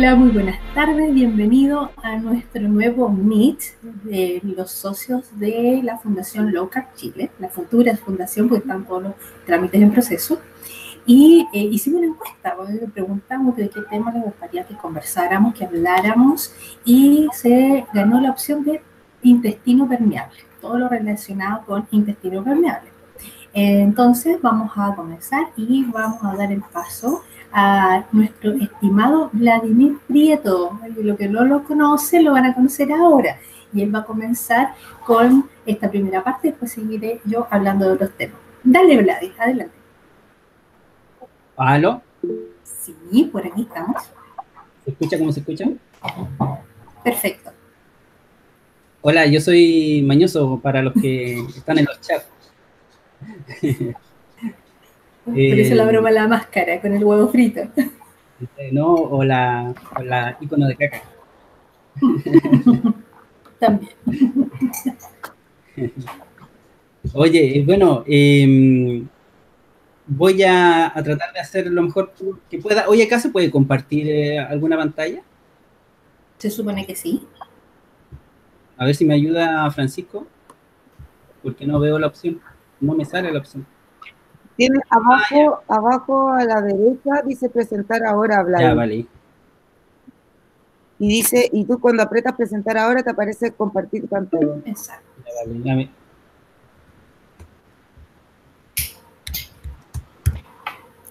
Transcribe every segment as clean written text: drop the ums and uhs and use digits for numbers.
Hola, muy buenas tardes, bienvenido a nuestro nuevo Meet de los socios de la Fundación Low Carb Chile, la futura fundación, porque están todos los trámites en proceso. Y hicimos una encuesta, le preguntamos de qué tema les gustaría que conversáramos, que habláramos, y se ganó la opción de intestino permeable, todo lo relacionado con intestino permeable. Entonces vamos a comenzar y vamos a dar el paso a nuestro estimado Vladimir Prieto. Lo que no lo conoce lo van a conocer ahora. Y él va a comenzar con esta primera parte, después seguiré yo hablando de otros temas. Dale, Vladimir, adelante. ¿Aló? Sí, por aquí estamos. ¿Se escucha cómo se escucha? Perfecto. Hola, yo soy Mañoso para los que están en los chats. Por eso la broma de la máscara con el huevo frito. ¿No? O la icono de caca. También. Oye, bueno, voy a tratar de hacer lo mejor que pueda. Oye, ¿acá se puede compartir alguna pantalla? Se supone que sí. A ver si me ayuda Francisco, porque no veo la opción. No me sale la opción. Tiene abajo a la derecha, dice presentar ahora, Ya, Vladimir. vale. Y dice, y tú cuando aprietas presentar ahora te aparece compartir pantalla. Exacto. Ya, vale. Ya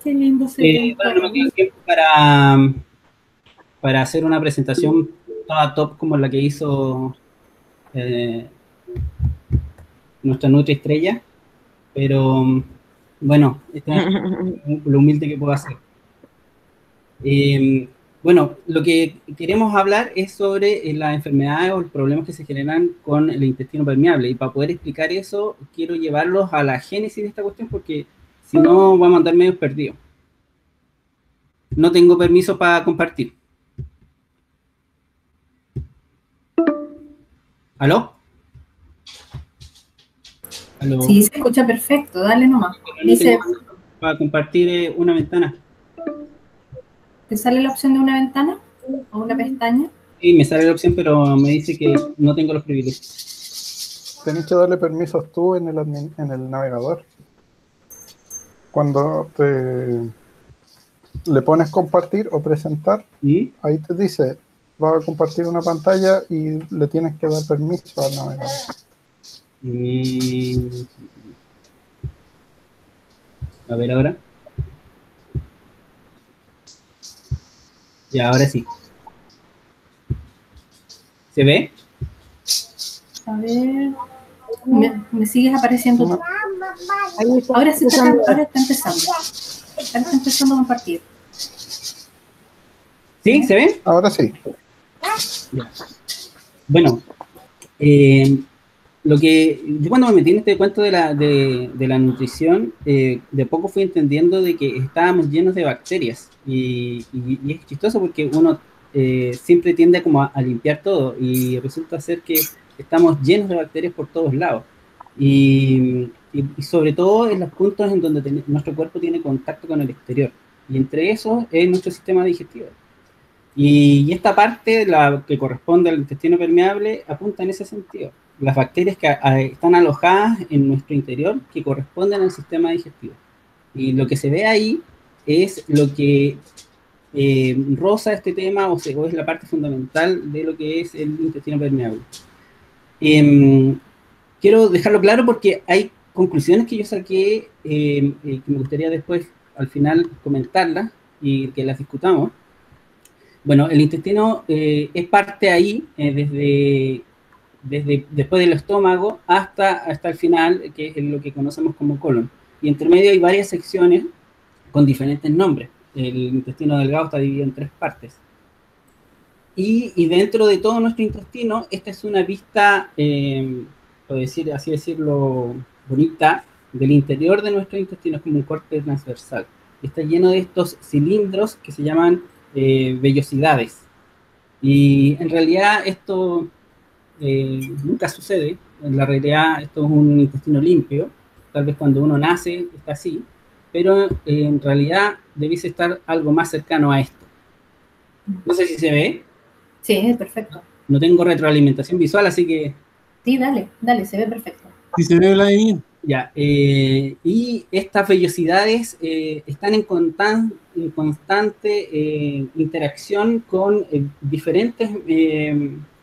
Qué lindo se ve. Bueno, no me queda tiempo para hacer una presentación toda top como la que hizo nuestra Nutri Estrella, pero bueno, esto es lo humilde que puedo hacer. Bueno, lo que queremos hablar es sobre las enfermedades o los problemas que se generan con el intestino permeable, y para poder explicar eso quiero llevarlos a la génesis de esta cuestión, porque si no vamos a andar medio perdidos. No tengo permiso para compartir. ¿Aló? ¿Aló? Sí, se escucha perfecto, dale nomás. Dice, para compartir una ventana. ¿te sale la opción de una ventana o una pestaña? Sí, me sale la opción, pero me dice que no tengo los privilegios. Tenés que darle permisos tú en el navegador. Cuando le pones compartir o presentar, ahí te dice, va a compartir una pantalla y le tienes que dar permiso al navegador. A ver ahora. Ya, ahora sí. ¿Se ve? A ver. ¿Me sigues apareciendo tú? Ahora sí está empezando. Ahora está empezando a compartir. ¿Sí? ¿Se ve? Ahora sí. Ya. Bueno, lo que yo cuando me metí en este cuento de la nutrición, de poco fui entendiendo de que estábamos llenos de bacterias, y es chistoso porque uno siempre tiende como a limpiar todo, y resulta ser que estamos llenos de bacterias por todos lados, y sobre todo en los puntos en donde nuestro cuerpo tiene contacto con el exterior, y entre esos es nuestro sistema digestivo. Y esta parte, la que corresponde al intestino permeable, apunta en ese sentido. Las bacterias que están alojadas en nuestro interior, que corresponden al sistema digestivo. Y lo que se ve ahí es lo que roza este tema, o es la parte fundamental de lo que es el intestino permeable. Quiero dejarlo claro porque hay conclusiones que yo saqué, que me gustaría después, al final, comentarlas y que las discutamos. Bueno, el intestino es parte ahí, desde después del estómago hasta el final, que es lo que conocemos como colon. Y entre medio hay varias secciones con diferentes nombres. El intestino delgado está dividido en 3 partes. Y dentro de todo nuestro intestino, esta es una vista, por así decirlo, bonita, del interior de nuestro intestino, es como un corte transversal. Está lleno de estos cilindros que se llaman vellosidades. Y en realidad esto nunca sucede. En la realidad esto es un intestino limpio. Tal vez cuando uno nace está así, pero en realidad debiese estar algo más cercano a esto. No sé si se ve. Sí, perfecto. No tengo retroalimentación visual, así que... Sí, dale, se ve perfecto. Sí, se ve bien. Ya, y estas vellosidades están en constante interacción con diferentes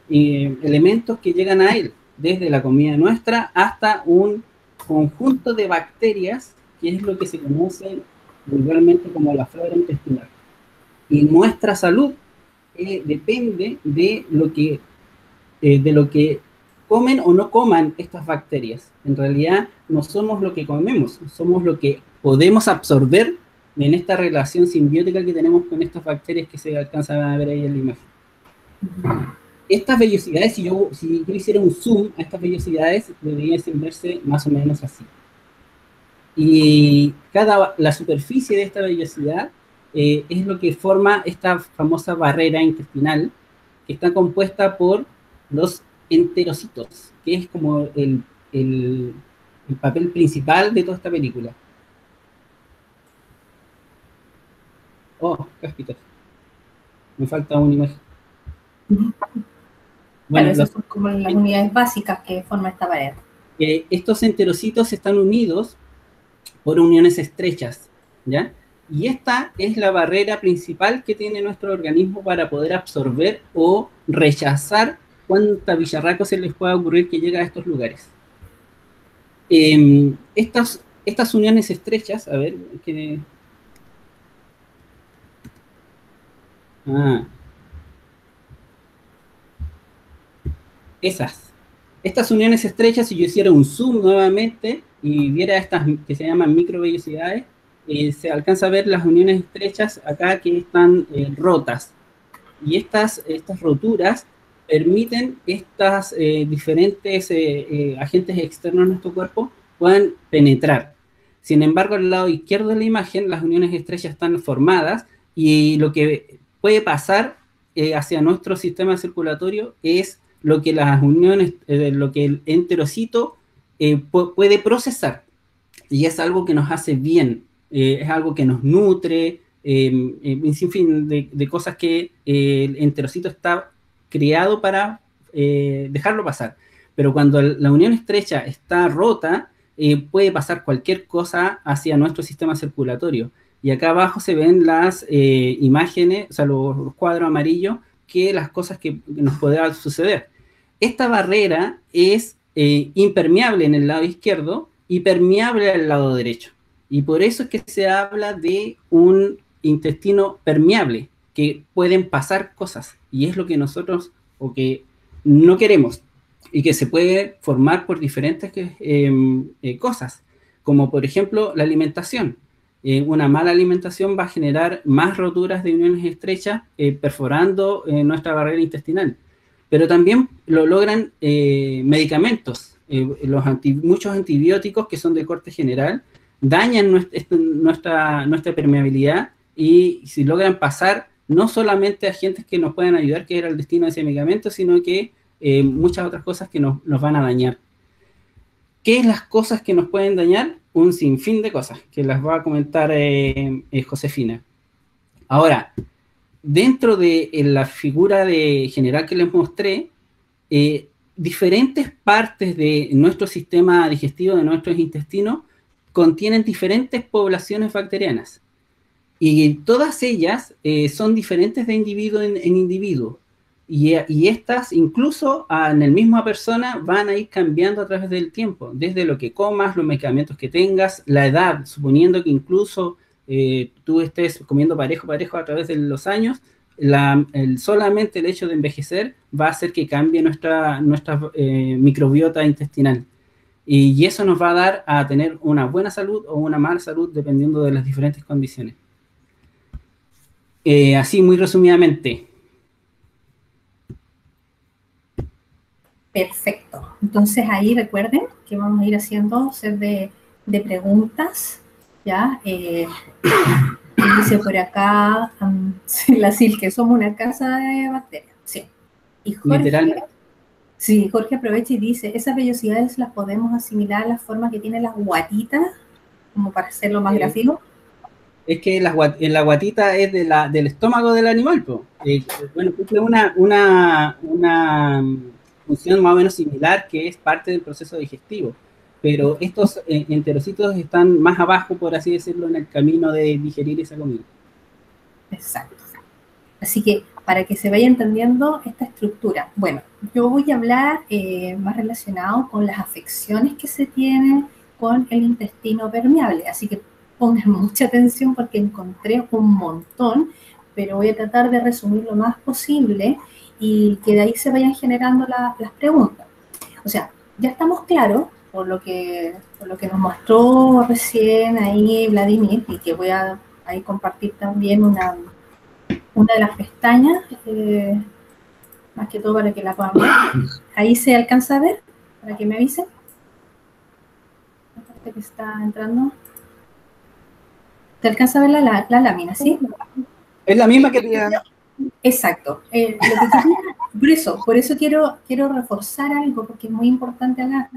elementos que llegan a él, desde la comida nuestra hasta un conjunto de bacterias, que es lo que se conoce vulgarmente como la flora intestinal. Y nuestra salud depende de lo que comen o no coman estas bacterias. En realidad no somos lo que comemos, somos lo que podemos absorber en esta relación simbiótica que tenemos con estas bacterias que se alcanzan a ver ahí en la imagen. Estas vellosidades, si yo hiciera un zoom a estas vellosidades, deberían verse más o menos así. Y la superficie de esta vellosidad es lo que forma esta famosa barrera intestinal, que está compuesta por los enterocitos, que es como el papel principal de toda esta película. Oh, caspitas. Me falta una imagen. Bueno, claro, esas son como las unidades básicas que forman esta pared. Estos enterocitos están unidos por uniones estrechas, ¿ya? Y esta es la barrera principal que tiene nuestro organismo para poder absorber o rechazar cuánta bicharraco se les pueda ocurrir que llega a estos lugares. Estas uniones estrechas, a ver, estas uniones estrechas, si yo hiciera un zoom nuevamente y viera estas que se llaman microvellosidades, se alcanza a ver las uniones estrechas acá que están rotas. Y estas roturas permiten estas diferentes agentes externos a nuestro cuerpo puedan penetrar. Sin embargo, al lado izquierdo de la imagen, las uniones estrechas están formadas y lo que puede pasar hacia nuestro sistema circulatorio es lo que las uniones, lo que el enterocito puede procesar. Y es algo que nos hace bien, es algo que nos nutre, un sinfín de cosas que el enterocito está creado para dejarlo pasar. Pero cuando la unión estrecha está rota, puede pasar cualquier cosa hacia nuestro sistema circulatorio. Y acá abajo se ven las imágenes, o sea, los cuadros amarillos, que las cosas que nos pueden suceder. Esta barrera es impermeable en el lado izquierdo y permeable al lado derecho. Y por eso es que se habla de un intestino permeable, que pueden pasar cosas. Y es lo que nosotros, o que no queremos, y que se puede formar por diferentes cosas, como por ejemplo la alimentación. Una mala alimentación va a generar más roturas de uniones estrechas, perforando nuestra barrera intestinal. Pero también lo logran medicamentos. Muchos antibióticos que son de corte general dañan nuestra permeabilidad, y si logran pasar no solamente agentes que nos pueden ayudar, que era el destino de ese medicamento, sino que muchas otras cosas que nos van a dañar. ¿Qué es las cosas que nos pueden dañar? Un sinfín de cosas, que las va a comentar Josefina. Ahora, dentro de la figura general que les mostré, diferentes partes de nuestro sistema digestivo, de nuestros intestinos, contienen diferentes poblaciones bacterianas. Y todas ellas son diferentes de individuo en individuo. Y estas, incluso en la misma persona, van a ir cambiando a través del tiempo. Desde lo que comas, los medicamentos que tengas, la edad, suponiendo que incluso tú estés comiendo parejo a través de los años, solamente el hecho de envejecer va a hacer que cambie nuestra microbiota intestinal. Y eso nos va a dar a tener una buena salud o una mala salud, dependiendo de las diferentes condiciones. Así, muy resumidamente. Perfecto. Entonces ahí recuerden que vamos a ir haciendo set de preguntas, ¿ya? Dice por acá, la Sil, que somos una casa de bacterias. Sí. Y Jorge, sí, Jorge aprovecha y dice, esas vellosidades las podemos asimilar a la forma que tienen las guatitas, como para hacerlo más gráfico. es que en la guatita es del estómago del animal, pues. Bueno, cumple una función más o menos similar, que es parte del proceso digestivo, pero estos enterocitos están más abajo, por así decirlo, en el camino de digerir esa comida. Exacto. Así que, para que se vaya entendiendo esta estructura, bueno, yo voy a hablar más relacionado con las afecciones que se tienen con el intestino permeable, así que pongan mucha atención porque encontré un montón, pero voy a tratar de resumir lo más posible y que de ahí se vayan generando las preguntas. O sea, ya estamos claros por lo que nos mostró recién ahí Vladimir, y que voy a ahí compartir también una de las pestañas, más que todo para que la puedan ver. Ahí se alcanza a ver, para que me avisen. La parte que está entrando. ¿Te alcanza a ver la lámina, sí? Es la misma que tenía. Exacto. Por eso quiero reforzar algo, porque es muy importante acá.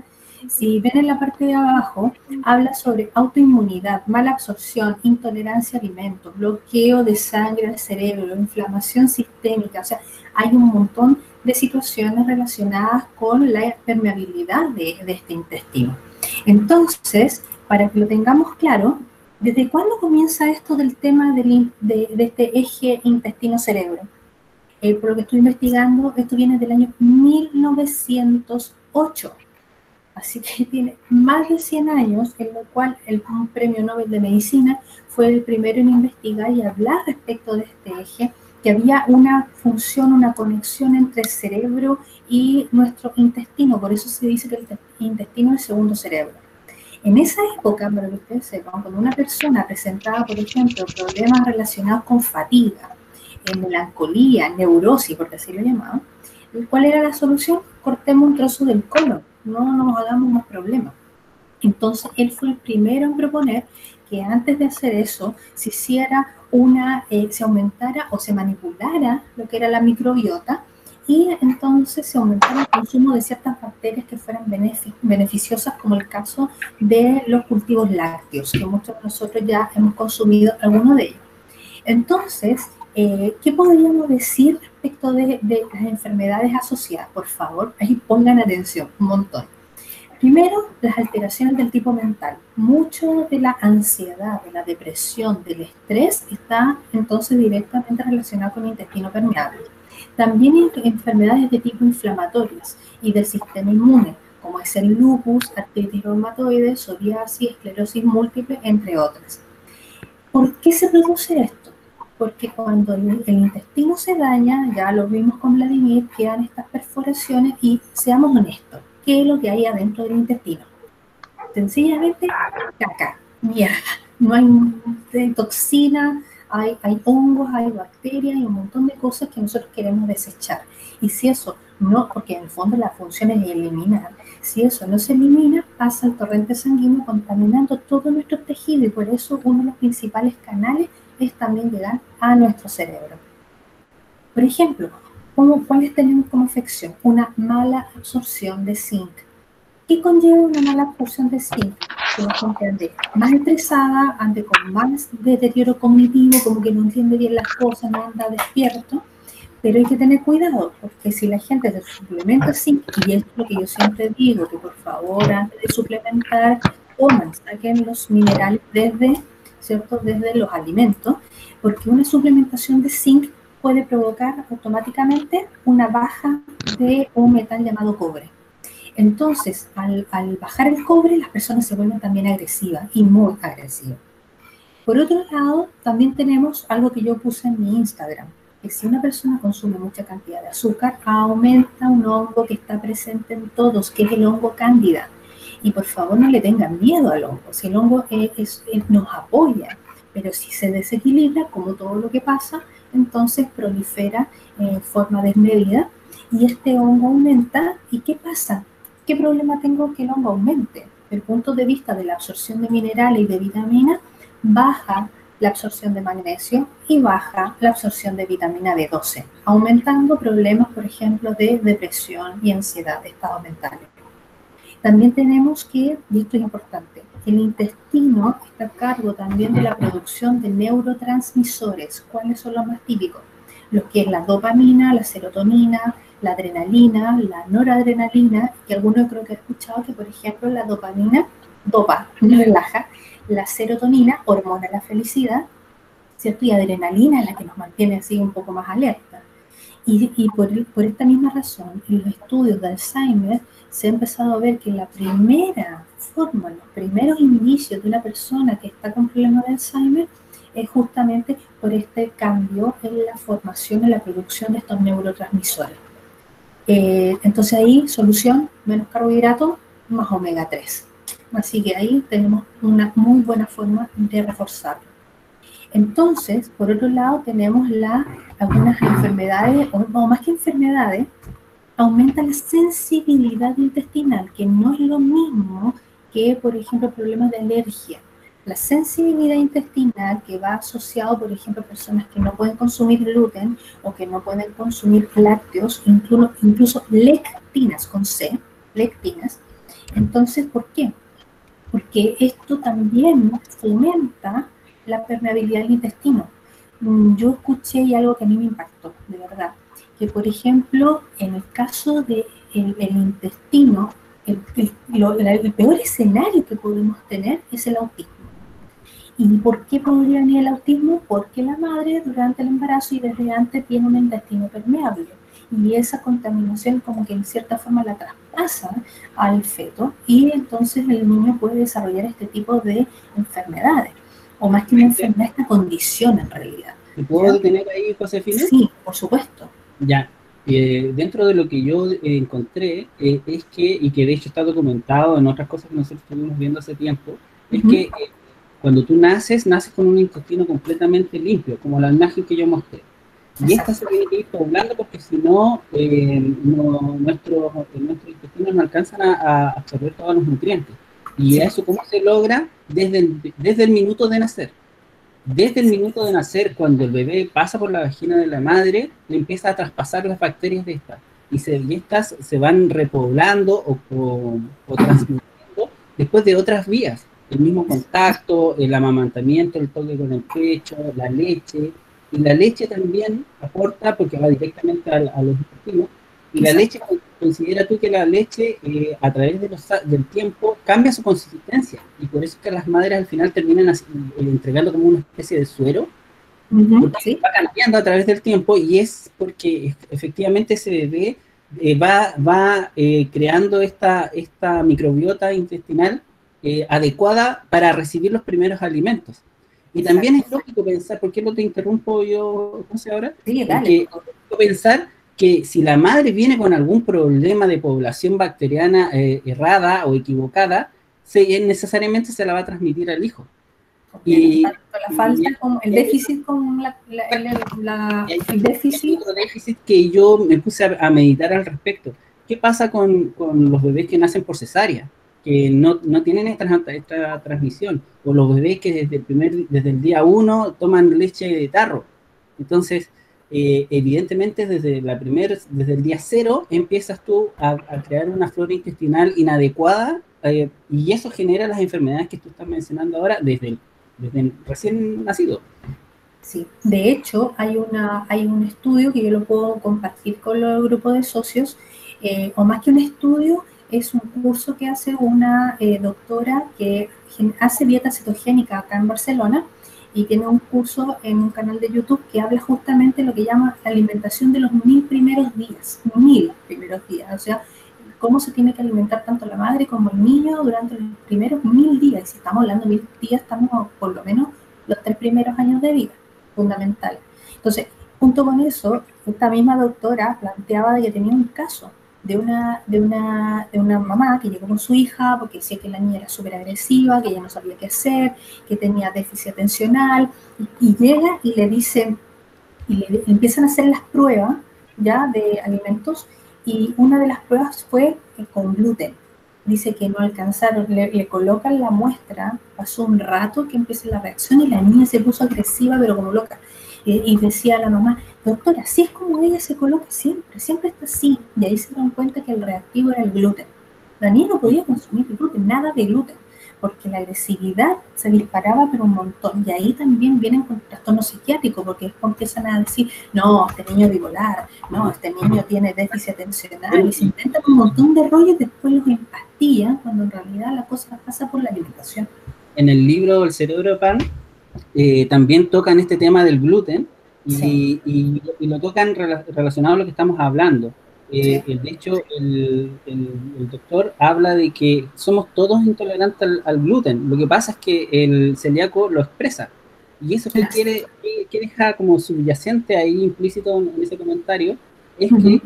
Si ven en la parte de abajo, habla sobre autoinmunidad, mala absorción, intolerancia a alimentos, bloqueo de sangre al cerebro, inflamación sistémica. O sea, hay un montón de situaciones relacionadas con la permeabilidad de este intestino. Entonces, para que lo tengamos claro, ¿desde cuándo comienza esto del tema de este eje intestino-cerebro? Por lo que estoy investigando, esto viene del año 1908. Así que tiene más de 100 años, en lo cual un premio Nobel de Medicina fue el primero en investigar y hablar respecto de este eje, que había una función, una conexión entre el cerebro y nuestro intestino. Por eso se dice que el intestino es el segundo cerebro. En esa época, para que ustedes sepan, cuando una persona presentaba, por ejemplo, problemas relacionados con fatiga, melancolía, neurosis, porque así lo llamaban, ¿cuál era la solución? Cortemos un trozo del colon, no nos hagamos más problemas. Entonces, él fue el primero en proponer que antes de hacer eso, se hiciera se aumentara o se manipulara lo que era la microbiota, y entonces se aumentara el consumo de ciertas bacterias que fueran beneficiosas, como el caso de los cultivos lácteos, que muchos de nosotros ya hemos consumido algunos de ellos. Entonces, ¿qué podríamos decir respecto de las enfermedades asociadas? Por favor, ahí pongan atención, un montón. Primero, las alteraciones del tipo mental. Mucho de la ansiedad, de la depresión, del estrés está entonces directamente relacionado con el intestino permeable. También hay enfermedades de tipo inflamatorias y del sistema inmune, como es el lupus, artritis reumatoide, psoriasis, esclerosis múltiple, entre otras. ¿Por qué se produce esto? Porque cuando el intestino se daña, ya lo vimos con Vladimir, quedan estas perforaciones y, seamos honestos, ¿qué es lo que hay adentro del intestino? Sencillamente, caca, mierda. No hay toxina, hay hongos, hay bacterias, hay un montón de cosas que nosotros queremos desechar. Y si eso no, porque en el fondo la función es eliminar, si eso no se elimina, pasa al torrente sanguíneo contaminando todo nuestro tejido, y por eso uno de los principales canales es también llegar a nuestro cerebro. Por ejemplo, ¿cuáles tenemos como afección? Una mala absorción de zinc. ¿Qué conlleva una mala absorción de zinc? Que la gente ande más estresada, ande con más deterioro cognitivo, como que no entiende bien las cosas, no anda despierto. Pero hay que tener cuidado, porque si la gente se suplementa zinc, y es lo que yo siempre digo, que por favor, antes de suplementar, saquen los minerales desde los alimentos, porque una suplementación de zinc puede provocar automáticamente una baja de un metal llamado cobre. Entonces, al bajar el cobre, las personas se vuelven también agresivas, y muy agresivas. Por otro lado, también tenemos algo que yo puse en mi Instagram, que si una persona consume mucha cantidad de azúcar, aumenta un hongo que está presente en todos, que es el hongo cándida. Y por favor, no le tengan miedo al hongo. Si el hongo nos apoya, pero si se desequilibra, como todo lo que pasa, entonces prolifera en forma desmedida, y este hongo aumenta. ¿Y qué pasa? ¿Qué problema tengo que el hongo aumente? Desde el punto de vista de la absorción de minerales y de vitaminas, baja la absorción de magnesio y baja la absorción de vitamina B12, aumentando problemas, por ejemplo, de depresión y ansiedad, de estados mentales. También tenemos que, y esto es importante, el intestino está a cargo también de la producción de neurotransmisores. ¿Cuáles son los más típicos? Los que es la dopamina, la serotonina, la adrenalina, la noradrenalina, que algunos creo que he escuchado que, por ejemplo, la dopamina dopa, relaja, la serotonina, hormona de la felicidad, ¿cierto? Y adrenalina es la que nos mantiene así un poco más alerta. Y por esta misma razón, en los estudios de Alzheimer se ha empezado a ver que la primera forma, los primeros indicios de una persona que está con problemas de Alzheimer es justamente por este cambio en la formación y la producción de estos neurotransmisores. Entonces ahí, solución, menos carbohidratos, más omega 3. Así que ahí tenemos una muy buena forma de reforzarlo. Entonces, por otro lado, tenemos algunas enfermedades, o más que enfermedades, aumenta la sensibilidad intestinal, que no es lo mismo que, por ejemplo, problemas de alergia. La sensibilidad intestinal que va asociado, por ejemplo, a personas que no pueden consumir gluten o que no pueden consumir lácteos, incluso lectinas con C, lectinas. Entonces, ¿por qué? Porque esto también fomenta la permeabilidad del intestino. Yo escuché algo que a mí me impactó, de verdad, que por ejemplo, en el caso del intestino, el peor escenario que podemos tener es el autismo. ¿Y por qué podría venir el autismo? Porque la madre durante el embarazo y desde antes tiene un intestino permeable y esa contaminación como que en cierta forma la traspasa al feto y entonces el niño puede desarrollar este tipo de enfermedades, o más que una enfermedad, esta condición en realidad. ¿Te puedo detener ahí, Josefina? Sí, por supuesto. Ya. Dentro de lo que yo encontré es que, y que de hecho está documentado en otras cosas que nosotros estuvimos viendo hace tiempo, es que cuando tú naces con un intestino completamente limpio, como la imagen que yo mostré. Y esta se tiene que ir poblando porque si no, nuestros intestinos no alcanzan a absorber todos los nutrientes. Y eso, ¿cómo se logra? Desde el minuto de nacer. Desde el minuto de nacer, cuando el bebé pasa por la vagina de la madre, le empieza a traspasar las bacterias de estas. Y estas se van repoblando o transmitiendo después de otras vías. El mismo contacto, el amamantamiento, el toque con el pecho, la leche. Y la leche también aporta, porque va directamente a los intestinos, y la leche, considera tú que la leche a través del tiempo cambia su consistencia, y por eso es que las madres al final terminan entregando como una especie de suero, porque va cambiando a través del tiempo, y es porque efectivamente ese bebé va creando esta microbiota intestinal adecuada para recibir los primeros alimentos. Y también es lógico pensar, ¿por qué no te interrumpo yo, José, ahora? Sí, dale. Porque es lógico pensar que si la madre viene con algún problema de población bacteriana errada o equivocada, necesariamente se la va a transmitir al hijo. Y tanto la falta como el déficit, como el déficit. Otro déficit que yo me puse a meditar al respecto. ¿Qué pasa con los bebés que nacen por cesárea? Que no tienen esta transmisión, o los bebés que desde el día 1 toman leche de tarro. Entonces, evidentemente desde el día 0 empiezas tú a crear una flora intestinal inadecuada, y eso genera las enfermedades que tú estás mencionando ahora desde recién nacido. Sí, de hecho hay un estudio que yo lo puedo compartir con los grupos de socios, o más que un estudio, es un curso que hace una doctora que hace dieta cetogénica acá en Barcelona, y tiene un curso en un canal de YouTube que habla justamente de lo que llama la alimentación de los 1000 primeros días, o sea, cómo se tiene que alimentar tanto la madre como el niño durante los primeros 1000 días. Y si estamos hablando de 1000 días, estamos por lo menos los 3 primeros años de vida, fundamental. Entonces, junto con eso, esta misma doctora planteaba de que tenía un caso de una mamá que llegó con su hija porque decía que la niña era súper agresiva, que ella no sabía qué hacer, que tenía déficit atencional, y llega y le dice, y le empiezan a hacer las pruebas ya de alimentos, y una de las pruebas fue con gluten. Dice que no alcanzaron, le colocan la muestra, pasó un rato que empieza la reacción y la niña se puso agresiva pero como loca. Y decía a la mamá, doctora, así es como ella se coloca siempre está así. Y ahí se dan cuenta que el reactivo era el gluten. La niña no podía consumir gluten, nada de gluten. porque la agresividad se disparaba pero un montón, y ahí también vienen con trastornos psiquiátricos, porque después empiezan a decir, no, este niño es bipolar, no, este niño tiene déficit atencional, y se inventan un montón de rollos, después los empastillan, cuando en realidad la cosa pasa por la alimentación. En el libro El cerebro de pan también tocan este tema del gluten, y lo tocan relacionado a lo que estamos hablando. De hecho, el doctor habla de que somos todos intolerantes al gluten. Lo que pasa es que el celíaco lo expresa. Y eso que deja como subyacente ahí implícito en ese comentario es que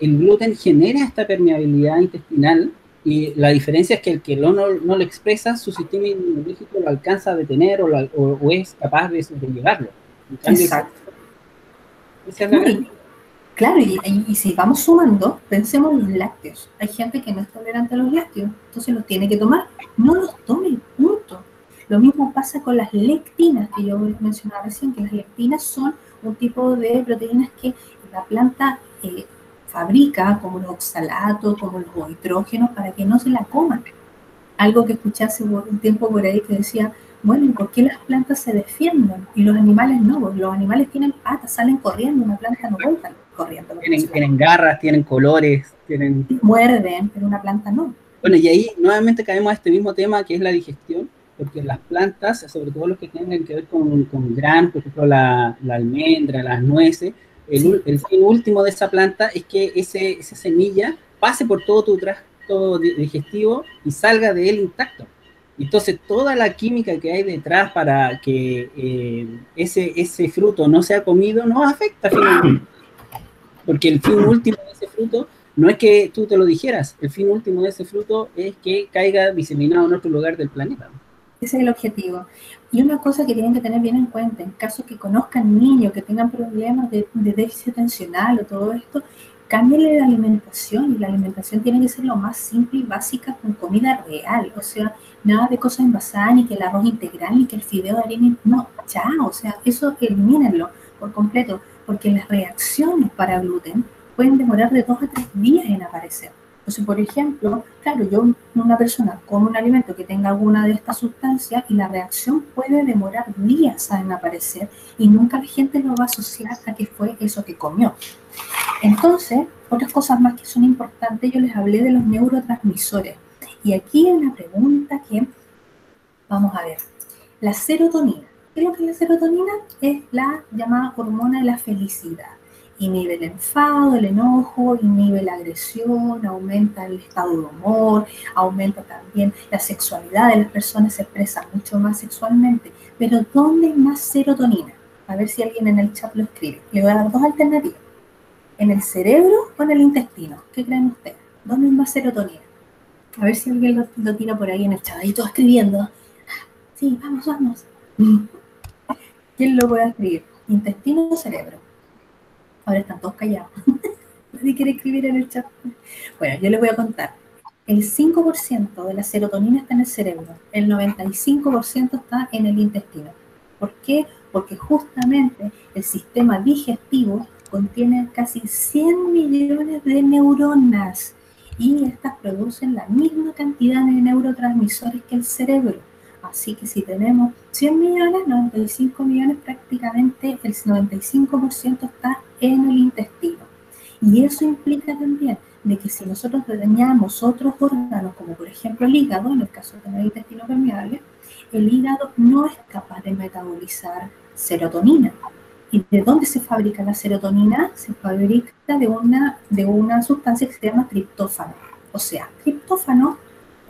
el gluten genera esta permeabilidad intestinal, y la diferencia es que el que no lo expresa, su sistema inmunológico lo alcanza a detener o es capaz de sobrellevarlo. Exacto. Claro, y si vamos sumando, pensemos en los lácteos. Hay gente que no es tolerante a los lácteos, entonces los tiene que tomar. No los tomen, punto. Lo mismo pasa con las lectinas, que yo mencionaba recién, que las lectinas son un tipo de proteínas que la planta fabrica, como los oxalatos, como los nitrógenos, para que no se la coman. Algo que escuché hace un tiempo por ahí que decía, bueno, ¿y por qué las plantas se defienden y los animales no? Porque los animales tienen patas, salen corriendo, una planta no vuelve corriendo. Tienen garras, tienen colores, muerden, pero una planta no. Bueno, y ahí nuevamente caemos a este mismo tema que es la digestión, porque las plantas, sobre todo los que tienen que ver con granos, por ejemplo la almendra, las nueces, el fin último de esa planta es que esa semilla pase por todo tu tracto digestivo y salga de él intacto. Entonces toda la química que hay detrás para que ese fruto no sea comido no afecta finalmente, porque el fin último de ese fruto no es que tú te lo dijeras, el fin último de ese fruto es que caiga diseminado en otro lugar del planeta. Ese es el objetivo. Y una cosa que tienen que tener bien en cuenta, en caso que conozcan niños que tengan problemas de déficit atencional o todo esto, cámbienle la alimentación, y la alimentación tiene que ser lo más simple y básica, con comida real, o sea, nada de cosas envasadas, ni que el arroz integral, ni que el fideo de harina, no, chao, o sea, eso elimínenlo por completo, porque las reacciones para gluten pueden demorar de 2 a 3 días en aparecer. Entonces, por ejemplo, claro, una persona come un alimento que tenga alguna de estas sustancias y la reacción puede demorar días en aparecer, y nunca la gente lo va a asociar a que fue eso que comió. Entonces, otras cosas más que son importantes, yo les hablé de los neurotransmisores. Y aquí hay una pregunta que vamos a ver. La serotonina. ¿Qué es lo que es la serotonina? Es la llamada hormona de la felicidad. Inhibe el enfado, el enojo, inhibe la agresión, aumenta el estado de humor, aumenta también la sexualidad de las personas, se expresa mucho más sexualmente. Pero ¿dónde hay más serotonina? A ver si alguien en el chat lo escribe. Le voy a dar 2 alternativas. ¿En el cerebro o en el intestino? ¿Qué creen ustedes? ¿Dónde hay más serotonina? A ver si alguien lo tira por ahí en el chat. Ahí todo escribiendo. Sí, vamos. ¿Quién lo puede escribir? ¿Intestino o cerebro? Ahora están todos callados. Nadie quiere escribir en el chat. Bueno, yo les voy a contar. El 5% de la serotonina está en el cerebro. El 95% está en el intestino. ¿Por qué? Porque justamente el sistema digestivo contiene casi 100 millones de neuronas, y estas producen la misma cantidad de neurotransmisores que el cerebro. Así que si tenemos 100 millones, 95 millones, prácticamente el 95% está en el intestino. Y eso implica también de que si nosotros dañamos otros órganos, como por ejemplo el hígado, en el caso de tener intestino permeable, el hígado no es capaz de metabolizar serotonina. ¿Y de dónde se fabrica la serotonina? Se fabrica de una sustancia que se llama triptófano. O sea, triptófano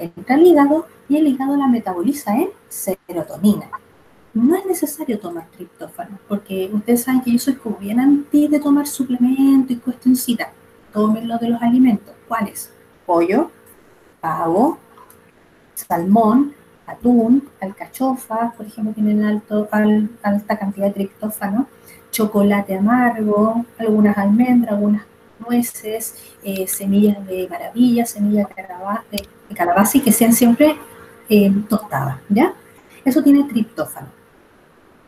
entra al hígado y el hígado la metaboliza en serotonina. No es necesario tomar triptófano, porque ustedes saben que yo soy como bien anti de tomar suplemento y cuestioncita. Tomen lo de los alimentos. ¿Cuáles? Pollo, pavo, salmón, atún, alcachofas, por ejemplo, tienen alta cantidad de triptófano, chocolate amargo, algunas almendras, algunas nueces, semillas de maravilla, semillas de calabaza, y que sean siempre tostadas, ¿ya? Eso tiene triptófano.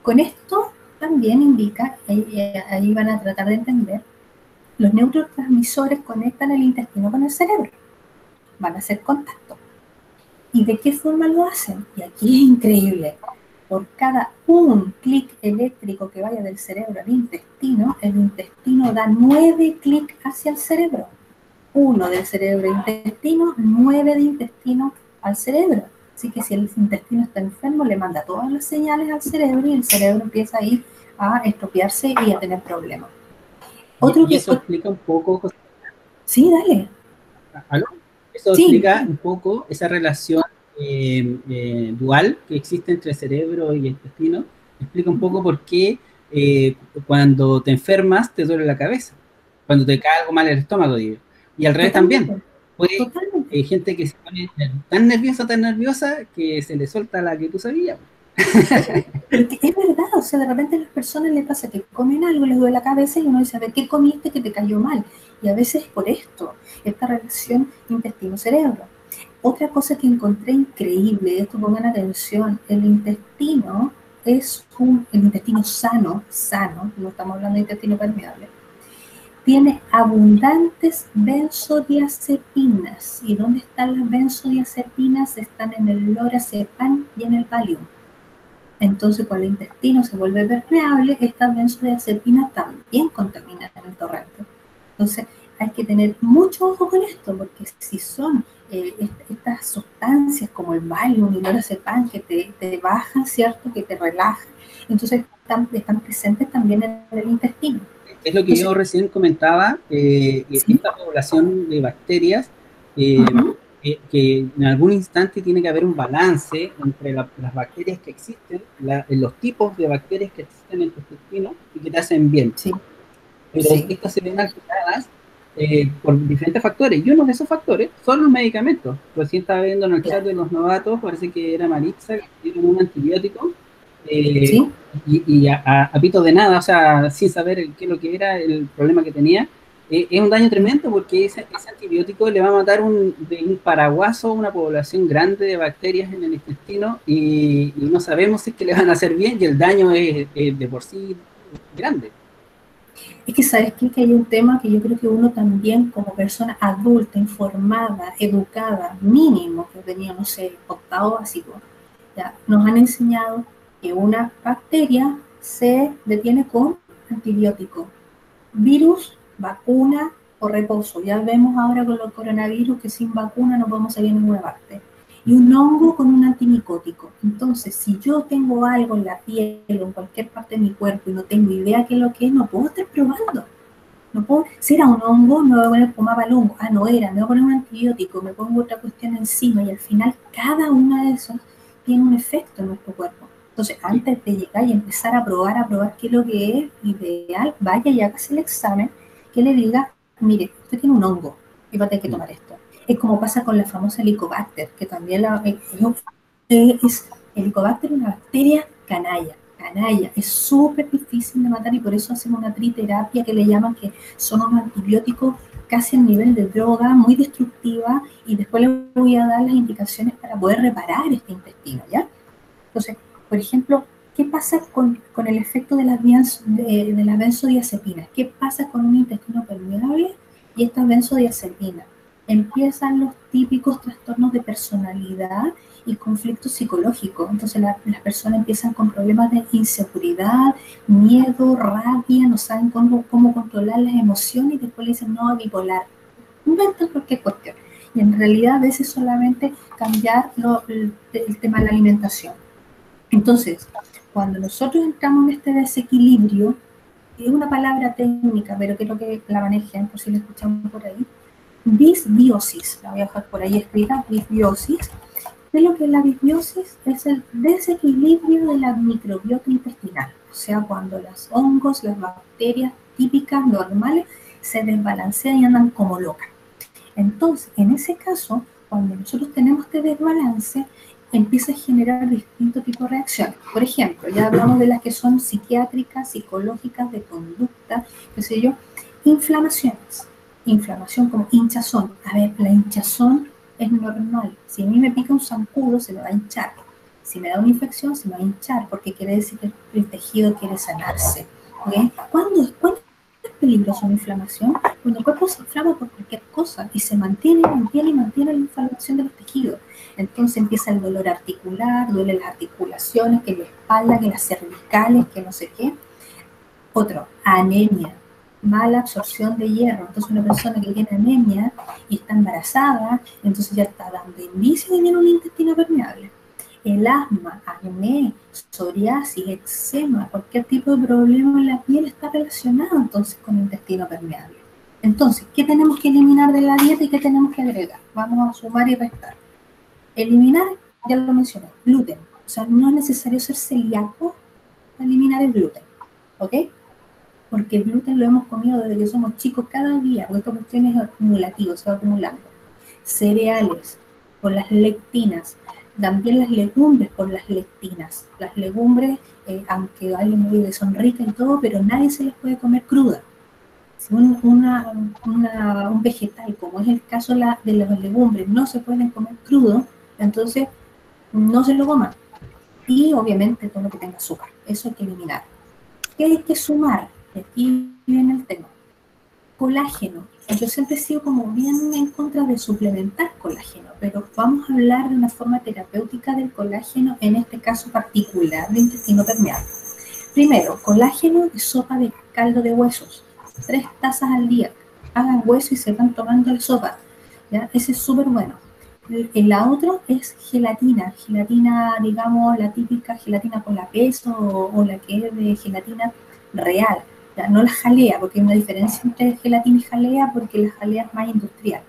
Con esto también indica, ahí van a tratar de entender, los neurotransmisores conectan el intestino con el cerebro, van a hacer contacto. ¿Y de qué forma lo hacen? Y aquí es increíble. Por cada un clic eléctrico que vaya del cerebro al intestino, el intestino da 9 clics hacia el cerebro. 1 del cerebro al intestino, 9 de intestino al cerebro. Así que si el intestino está enfermo, le manda todas las señales al cerebro y el cerebro empieza ahí a estropearse y a tener problemas. Y eso explica un poco, José. Sí, dale. ¿Aló? Eso explica un poco esa relación dual que existe entre cerebro y intestino. Explica un poco por qué cuando te enfermas te duele la cabeza, cuando te cae algo mal el estómago, digo. Y al revés también. Hay gente que se pone tan nerviosa que se le suelta la que tú sabías. Pero es verdad, o sea, de repente a las personas les pasa que comen algo, les duele la cabeza y uno dice, a ver, ¿qué comiste que te cayó mal? Y a veces es por esto, esta relación intestino-cerebro. Otra cosa que encontré increíble, esto pongan atención, el intestino es el intestino sano, no estamos hablando de intestino permeable, tiene abundantes benzodiazepinas. ¿Y dónde están las benzodiazepinas? Están en el lorazepam y en el Valium. Entonces, cuando el intestino se vuelve permeable, estas benzodiazepinas también contaminan el torrente. Entonces, hay que tener mucho ojo con esto, porque si son estas sustancias como el Valium y el lorazepam que te bajan, ¿cierto? Que te relajan, entonces están presentes también en el intestino. Es lo que yo recién comentaba, esta población de bacterias, que en algún instante tiene que haber un balance entre las bacterias que existen, los tipos de bacterias que existen en tu intestino y que te hacen bien. Sí. Pero estas se ven alteradas por diferentes factores, y uno de esos factores son los medicamentos. Recién estaba viendo en el chat de los novatos, parece que era Maritza, que dieron un antibiótico, y a pito de nada, o sea, sin saber qué es lo que era, el problema que tenía. Es un daño tremendo porque ese antibiótico le va a matar de un paraguaso a una población grande de bacterias en el intestino, y no sabemos si es que le van a hacer bien, y el daño es de por sí grande. Es que sabes que hay un tema que yo creo que uno también como persona adulta, informada, educada, mínimo, que tenía, no sé, octavo básico, ya nos han enseñado que una bacteria se detiene con antibiótico. Virus, vacuna o reposo. Ya vemos ahora con los coronavirus que sin vacuna no podemos salir a ninguna parte. Y un hongo con un antimicótico. Entonces, si yo tengo algo en la piel o en cualquier parte de mi cuerpo y no tengo idea qué es lo que es, no puedo estar probando. No puedo, si era un hongo, me voy a poner pomada al hongo. Ah, no era, me voy a poner un antibiótico, me pongo otra cuestión encima, y al final cada una de esas tiene un efecto en nuestro cuerpo. Entonces, antes de llegar y empezar a probar qué es lo que es, ideal, vaya y hágase el examen que le diga, mire, usted tiene un hongo y va a tener que tomar esto. Es como pasa con la famosa Helicobacter, que también el Helicobacter es una bacteria canalla, es súper difícil de matar, y por eso hacen una triterapia que le llaman, que son unos antibióticos casi a nivel de droga, muy destructiva, y después les voy a dar las indicaciones para poder reparar este intestino, ¿ya? Entonces, por ejemplo, ¿qué pasa con el efecto de las benzodiazepinas? ¿Qué pasa con un intestino permeable y estas benzodiazepinas? Empiezan los típicos trastornos de personalidad y conflictos psicológicos. Entonces las personas empiezan con problemas de inseguridad, miedo, rabia, no saben cómo controlar las emociones, y después le dicen, no, bipolar. Inventan cualquier cuestión. Y en realidad a veces solamente cambiar el tema de la alimentación. Entonces, cuando nosotros entramos en este desequilibrio, es una palabra técnica, pero creo que la manejen, por si la escuchamos por ahí, disbiosis, la voy a dejar por ahí escrita, disbiosis. De lo que es la disbiosis es el desequilibrio de la microbiota intestinal, o sea, cuando los hongos, las bacterias típicas, normales, se desbalancean y andan como locas. Entonces, en ese caso, cuando nosotros tenemos este desbalance, empieza a generar distintos tipos de reacciones. Por ejemplo, ya hablamos de las que son psiquiátricas, psicológicas, de conducta, qué sé yo, inflamaciones. Inflamación como hinchazón. A ver, la hinchazón es normal. Si a mí me pica un zancudo, se me va a hinchar. Si me da una infección, se me va a hinchar, porque quiere decir que el tejido quiere sanarse. ¿Okay? ¿Cuándo es peligroso una inflamación? Cuando el cuerpo se inflama por cualquier cosa y se mantiene la inflamación de los tejidos. Entonces empieza el dolor articular, duelen las articulaciones, que la espalda, que las cervicales, que no sé qué. Otro, anemia, mala absorción de hierro. Entonces una persona que tiene anemia y está embarazada, entonces ya está dando indicios de tener un intestino permeable. El asma, acné, psoriasis, eczema, cualquier tipo de problema en la piel está relacionado entonces con el intestino permeable. Entonces, ¿qué tenemos que eliminar de la dieta y qué tenemos que agregar? Vamos a sumar y restar. Eliminar, ya lo mencioné, gluten. O sea, no es necesario ser celíaco para eliminar el gluten, ¿ok? Porque el gluten lo hemos comido desde que somos chicos cada día, porque esta cuestión es acumulativo, se va acumulando. Cereales, por las lectinas, también las legumbres por las lectinas. Las legumbres, aunque alguien me diga que son ricas y todo, pero nadie se las puede comer cruda. Si un vegetal, como es el caso de las legumbres, no se pueden comer crudo, entonces no se lo coman. Y obviamente todo lo que tenga azúcar, eso hay que eliminar. ¿Qué hay que sumar? Aquí viene el tema. Colágeno. Yo siempre he sido como bien en contra de suplementar colágeno, pero vamos a hablar de una forma terapéutica del colágeno, en este caso particular de intestino permeable. Primero, colágeno de sopa de caldo de huesos, 3 tazas al día. Hagan hueso y se van tomando la sopa, ¿ya? Ese es súper bueno. La otra es gelatina, digamos, la típica gelatina con la peso o la que es de gelatina real. Ya, no la jalea, porque hay una diferencia entre gelatina y jalea, porque la jalea es más industrial.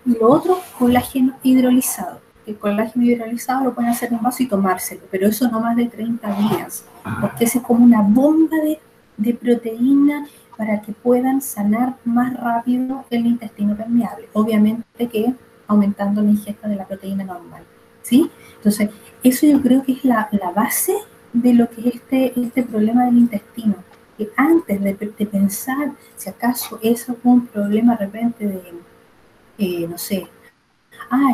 Y lo otro, colágeno hidrolizado. El colágeno hidrolizado lo pueden hacer en un vaso y tomárselo, pero eso no más de 30 días, porque ese es como una bomba de proteína para que puedan sanar más rápido el intestino permeable. Obviamente que aumentando la ingesta de la proteína normal, ¿sí? Entonces, eso yo creo que es la base de lo que es este problema del intestino. Que antes de pensar si acaso es algún problema de repente de, no sé,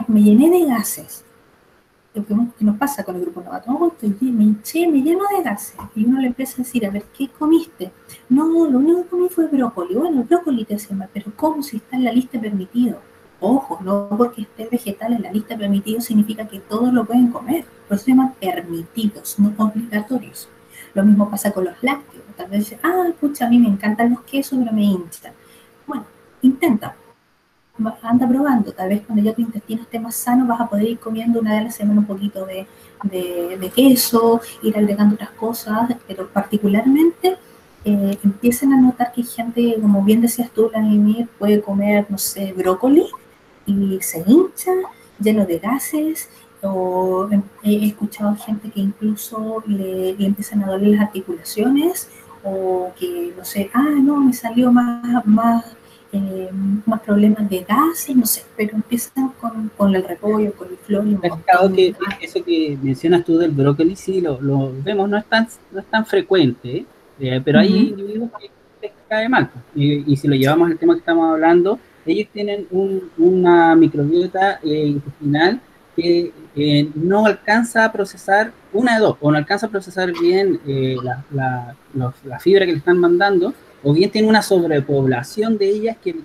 me llené de gases. Lo que nos pasa con el grupo novato, me hinché, me lleno de gases. Y uno le empieza a decir, a ver, ¿qué comiste? No, lo único que comí fue brócoli. Bueno, el brócoli te hace mal, pero ¿cómo si está en la lista permitido? Ojo, no porque esté vegetal en la lista permitido significa que todos lo pueden comer. Por eso se llaman permitidos, no obligatorios. Lo mismo pasa con los lácteos. Tal vez dice, pucha, a mí me encantan los quesos, pero me hinchan. Bueno, intenta. Anda probando, tal vez cuando ya tu intestino esté más sano vas a poder ir comiendo una vez a la semana un poquito de queso, ir agregando otras cosas, pero particularmente empiecen a notar que hay gente, como bien decías tú, Vladimir, puede comer, no sé, brócoli y se hincha, lleno de gases, o he escuchado gente que incluso le empiezan a doler las articulaciones, o que, no sé, no, me salió más problemas de gases, no sé, pero empiezan con el repollo, con el flor y que eso que mencionas tú del brócoli, sí, lo vemos, no es tan frecuente, pero hay individuos que les cae mal, y si lo llevamos al tema que estamos hablando, ellos tienen una microbiota intestinal que no alcanza a procesar, una de dos, o no alcanza a procesar bien la fibra que le están mandando, o bien tiene una sobrepoblación de ellas que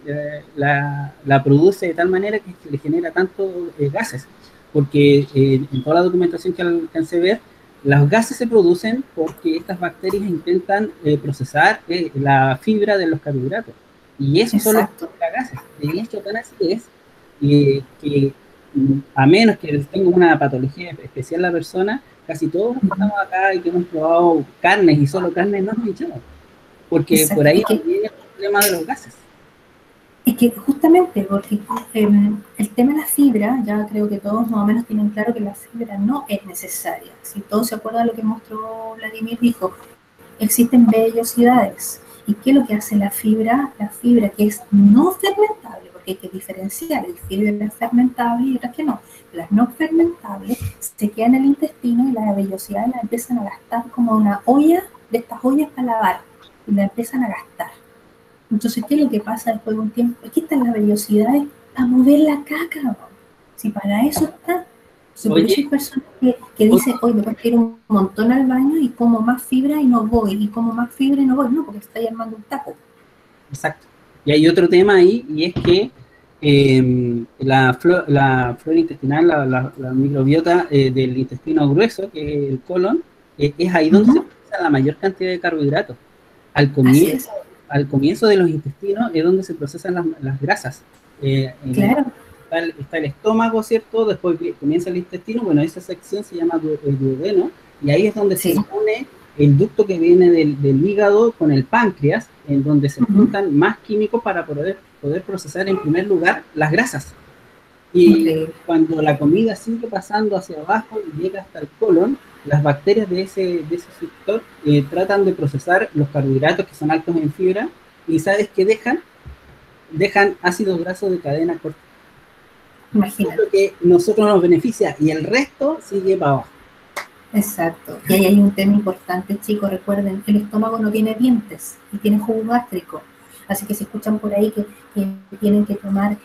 la produce de tal manera que le genera tantos gases, porque en toda la documentación que alcancé a ver, los gases se producen porque estas bacterias intentan procesar la fibra de los carbohidratos, y eso solo genera gases. De hecho, tan así es que a menos que tenga una patología especial la persona, casi todos los que estamos acá y que hemos probado carnes y solo carnes no nos hinchamos. Porque por ahí viene el problema de los gases. Es que justamente, porque el tema de la fibra, ya creo que todos más o menos tienen claro que la fibra no es necesaria. Si todos se acuerdan de lo que mostró Vladimir, dijo, existen vellosidades. ¿Y qué es lo que hace la fibra? La fibra que es no fermentable, porque hay que diferenciar, hay fibras fermentables y otras que no. Las no fermentables se quedan en el intestino y las vellosidades las empiezan a gastar como una olla, de estas ollas para lavar, y la empiezan a gastar. Entonces, ¿qué es lo que pasa después de un tiempo? Aquí están las vellosidades a mover la caca, ¿no? Si para eso está. Por eso hay personas que dicen, me voy a ir un montón al baño y como más fibra y no voy, y como más fibra y no voy, no, porque estoy armando un taco. Exacto. Y hay otro tema ahí, y es que la flora intestinal, la microbiota del intestino grueso, que es el colon, es ahí donde se procesa la mayor cantidad de carbohidratos. Al comienzo de los intestinos es donde se procesan las grasas. Claro. Está el estómago, ¿cierto? Después comienza el intestino. Bueno, esa sección se llama el duodeno, y ahí es donde se une el ducto que viene del hígado con el páncreas, en donde se juntan más químicos para poder procesar en primer lugar las grasas. Y cuando la comida sigue pasando hacia abajo y llega hasta el colon, las bacterias de ese sector tratan de procesar los carbohidratos que son altos en fibra, y ¿sabes qué dejan? Dejan ácidos grasos de cadena corta. Imagínate. Lo que nosotros nos beneficia, y el resto sigue para abajo. Exacto. Y ahí hay un tema importante, chicos. Recuerden, el estómago no tiene dientes y tiene jugo gástrico. Así que si escuchan por ahí que tienen que tomar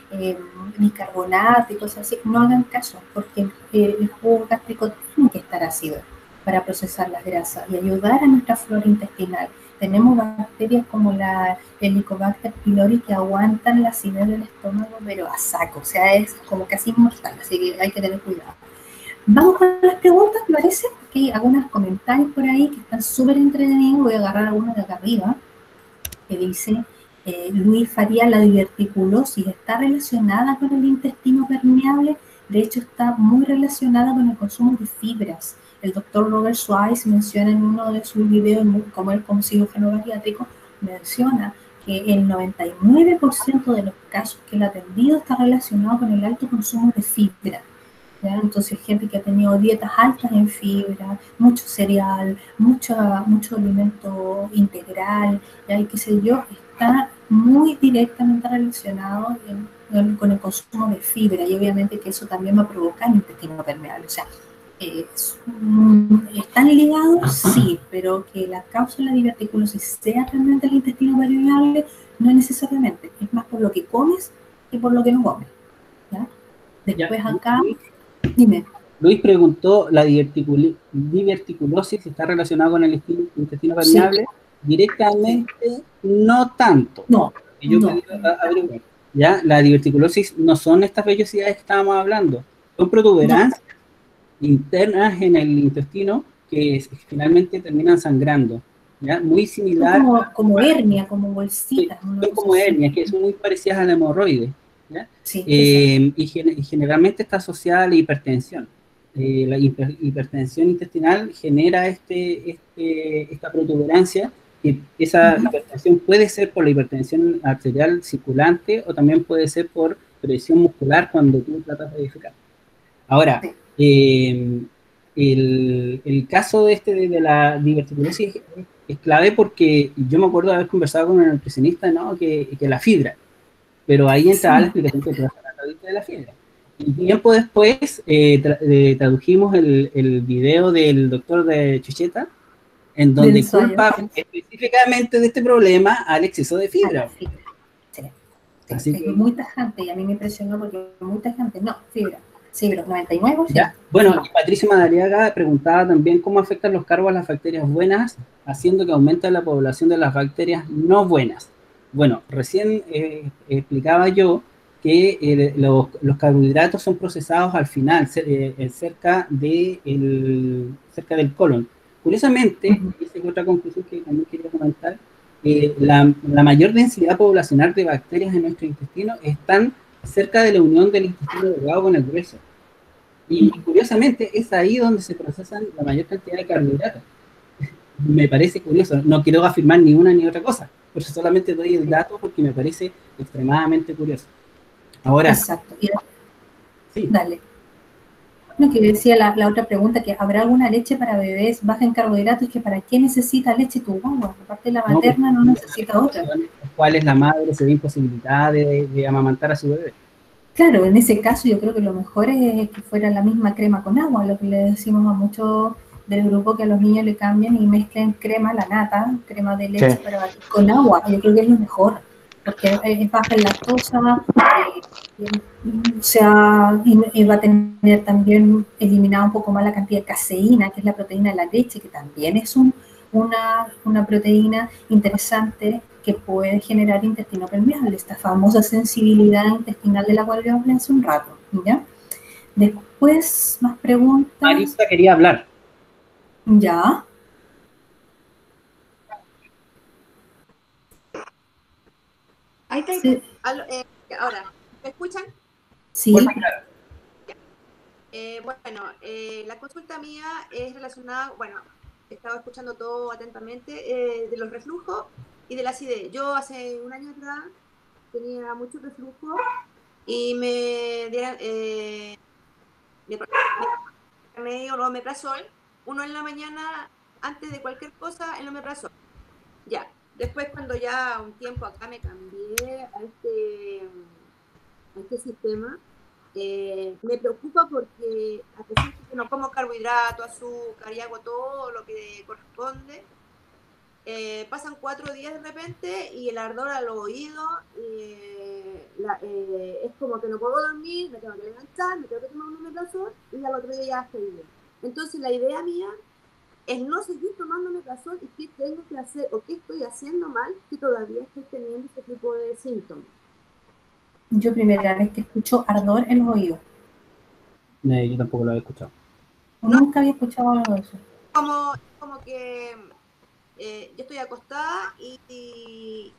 bicarbonato y cosas así, no hagan caso, porque el jugo gástrico tiene que estar ácido para procesar las grasas y ayudar a nuestra flora intestinal. Tenemos bacterias como la Helicobacter pylori que aguantan la acidez del estómago, pero a saco, o sea, es como casi inmortal, así que hay que tener cuidado. Vamos con las preguntas, ¿te parece? Porque hay algunos comentarios por ahí que están súper entretenidos. Voy a agarrar algunos de acá arriba, que dice Luis Faría, la diverticulosis está relacionada con el intestino permeable. De hecho, está muy relacionada con el consumo de fibras. El doctor Robert Schweiss menciona en uno de sus videos, como él como cirujano bariátrico, menciona que el 99% de los casos que él ha atendido está relacionado con el alto consumo de fibra. ¿Ya? Entonces, gente que ha tenido dietas altas en fibra, mucho cereal, mucho alimento integral, ¿ya? Y qué sé yo, está muy directamente relacionado con el consumo de fibra, y obviamente que eso también va a provocar intestino permeable. O sea, ¿están ligados? Sí, pero que la causa de la diverticulosis sea realmente el intestino permeable, no necesariamente. Es más por lo que comes que por lo que no comes. ¿Ya? Después acá... Dime. Luis preguntó, ¿la diverticulosis está relacionada con el intestino permeable? Sí. Directamente, no tanto. No. ¿Ya? La diverticulosis no son estas vellosidades que estábamos hablando, son protuberancias internas en el intestino que finalmente terminan sangrando. ¿Ya? Muy similar. Como hernia, como bolsitas. Son como hernias, que son muy parecidas a la hemorroide. ¿Ya? Sí, y generalmente está asociada a la hipertensión. La hipertensión intestinal genera esta protuberancia, y esa hipertensión puede ser por la hipertensión arterial circulante o también puede ser por presión muscular cuando tú tratas de defecar. Ahora, el caso de la diverticulosis es clave porque yo me acuerdo de haber conversado con un nutricionista, ¿no? que la fibra, pero ahí entra la explicación que te vas a dar de la fibra. Y tiempo después tradujimos el video del doctor de Chucheta, en donde culpa específicamente de este problema al exceso de fibra. Sí. Así que, muy tajante, y a mí me impresionó porque muy tajante. No, fibra. Sí, pero 99%. Ya. Bueno, y Patricio Madariaga preguntaba también cómo afectan los carbos a las bacterias buenas, haciendo que aumente la población de las bacterias no buenas. Bueno, recién explicaba yo que los carbohidratos son procesados al final, cerca del colon. Curiosamente, esa es otra conclusión que también quería comentar, la mayor densidad poblacional de bacterias en nuestro intestino están cerca de la unión del intestino delgado con el grueso. Y curiosamente es ahí donde se procesan la mayor cantidad de carbohidratos. Me parece curioso, no quiero afirmar ni una ni otra cosa, pero solamente doy el dato porque me parece extremadamente curioso. Ahora, exacto. Sí. Dale. No, que decía la otra pregunta, que ¿habrá alguna leche para bebés baja en carbohidratos? Que ¿para qué necesita leche tu guagua? Aparte de la materna no necesita otra. ¿Cuál es la madre? ¿Se ve imposibilitada de amamantar a su bebé? Claro, en ese caso yo creo que lo mejor es que fuera la misma crema con agua, lo que le decimos a muchos del grupo, que a los niños le cambian y mezclen crema, la nata, crema de leche con agua. Yo creo que es lo mejor, porque es baja en lactosa, va a tener también eliminado un poco más la cantidad de caseína, que es la proteína de la leche, que también es una proteína interesante, que puede generar intestino permeable, esta famosa sensibilidad intestinal de la cual yo hablé hace un rato, ¿ya? Después, más preguntas. Marisa quería hablar. ¿Ya? Ahí está. Sí. Ahora, ¿me escuchan? Sí. Bueno, claro. La consulta mía es relacionada, he estado escuchando todo atentamente, de los reflujos y de la acidez. Yo hace un año atrás tenía mucho reflujo y me dieron medio omeprazol, uno en la mañana antes de cualquier cosa, el omeprazol. Ya, después cuando ya un tiempo acá me cambié a este sistema, me preocupa porque a pesar de que no como carbohidrato, azúcar y hago todo lo que corresponde, pasan 4 días de repente y el ardor al oído es como que no puedo dormir, me tengo que levantar, me tengo que tomar un omeprazol y al otro día ya estoy bien. Entonces la idea mía es no seguir tomando omeprazol y qué tengo que hacer o qué estoy haciendo mal que todavía estoy teniendo este tipo de síntomas. Yo primera vez que escucho ardor en los oídos. Yo tampoco lo había escuchado. Nunca había escuchado algo de eso. Como que yo estoy acostada y